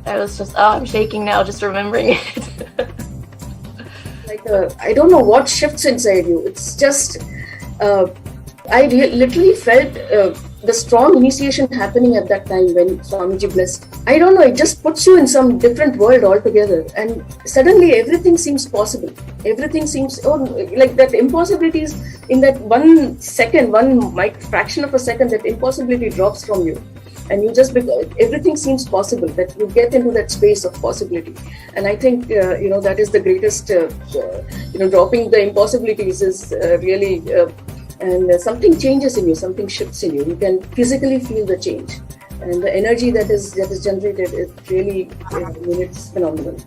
I was just, oh, I'm shaking now just remembering it. Like I don't know what shifts inside you. It's just, I literally felt the strong initiation happening at that time when Swamiji blessed. I don't know, it just puts you in some different world altogether, and suddenly everything seems possible. Everything seems, like that impossibilities in that 1 second, fraction of a second, that impossibility drops from you. And you just, everything seems possible, that you get into that space of possibility. And I think, that is the greatest, dropping the impossibilities is really, and something changes in you, something shifts in you. You can physically feel the change. And the energy that is generated, it really, it's phenomenal.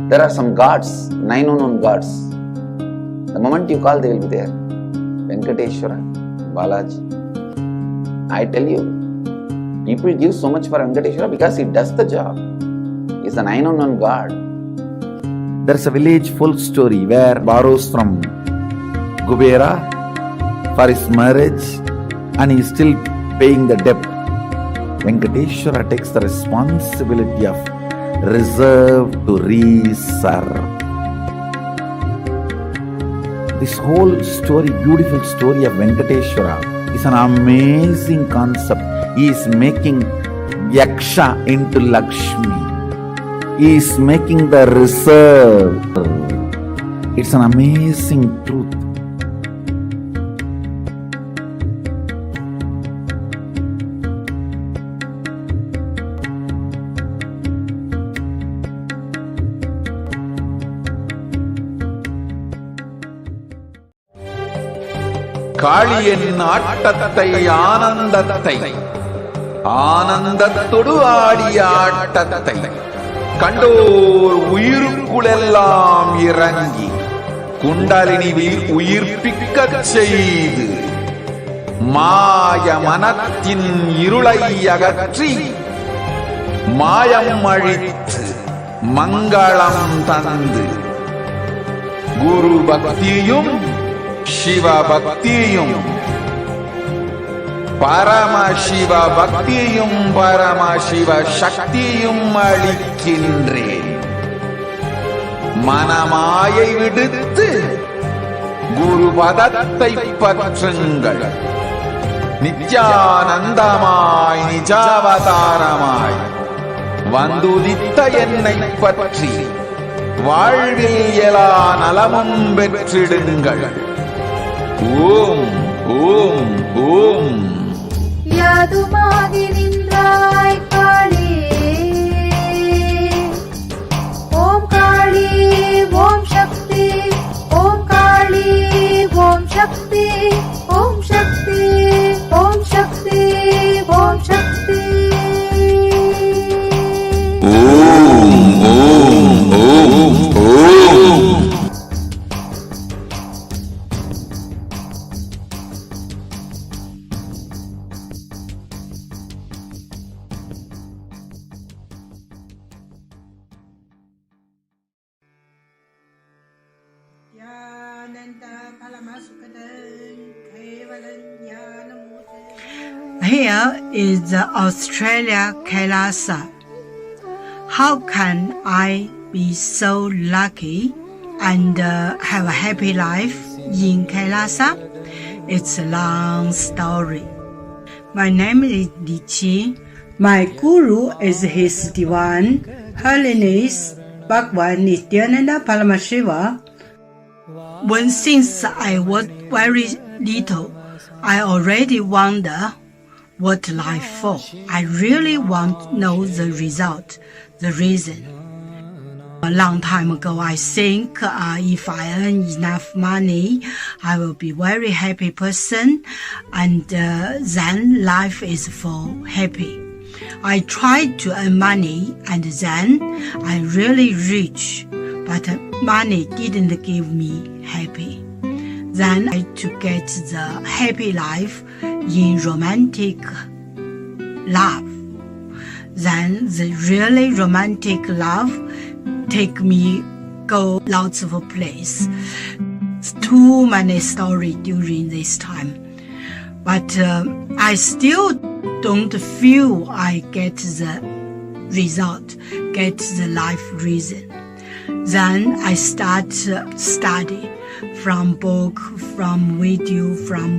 There are some gods, 9 unknown gods. The moment you call, they will be there. Venkateshwara, Balaji. I tell you, people give so much for Venkateshwara because he does the job. He's an unknown God. There's a village folk story where borrows from Kubera for his marriage and he's still paying the debt. Venkateshwara takes the responsibility of reserve to reserve. This whole story, beautiful story of Venkateshwara is an amazing concept. He is making Yaksha into Lakshmi. He is making the reserve. It's an amazing truth. காளியின் ஆட்டத்தை ஆனந்தத்தை ஆனந்தத்தொடு ஆடிய ஆட்டத்தை கண்டோர் உயிருக்குளெல்லாம் இறங்கி குண்டலினிவில் உயிர்ப்பிக்கச் செய்து மாய மனத்தின் இருளை அகற்றி மாயம் அழித்து மங்களம் தந்து குரு பக்தியும் சிவ பக்தியும் பரமசிவ பக்தியும் பரமசிவ சக்தியும் அளிக்கின்றேன். மனமாயை விடுத்து குரு பதத்தை பற்றுங்கள். நித்யானந்தமாய் நிஜாவதாரமாய் வந்துதித்த என்னை பற்றி வாழ்வில் எல்லா நலமும் பெற்றிடுங்கள். ஓம் ஓம் ஓம். யாதுமாகி நின்றாய் காளி, ஓம் காளி ஓம் சக்தி, ஓம் காளி ஓம் சக்தி, ஓம் சக்தி ஓம் சக்தி ஓம் சக்தி. ஓம் ஓம் ஓம் ஓம். Here is the Australia Kailasa. How can I be so lucky and have a happy life in Kailasa? It's a long story. My name is Li Qi. My guru is His Divine Holiness Bhagwan Nithyananda Paramashivam. Since I was very little, I already wonder what life for. I really want to know the result, the reason. A long time ago, I think if I earn enough money, I will be very happy person, and then life is for happy. I tried to earn money, and then I'm really rich, but money didn't give me happy. Then I to get the happy life in romantic love. Then the really romantic love take me go lots of place. Too many stories during this time, but I still don't feel I get the result, get the life reason. Then I start study from book, from video, from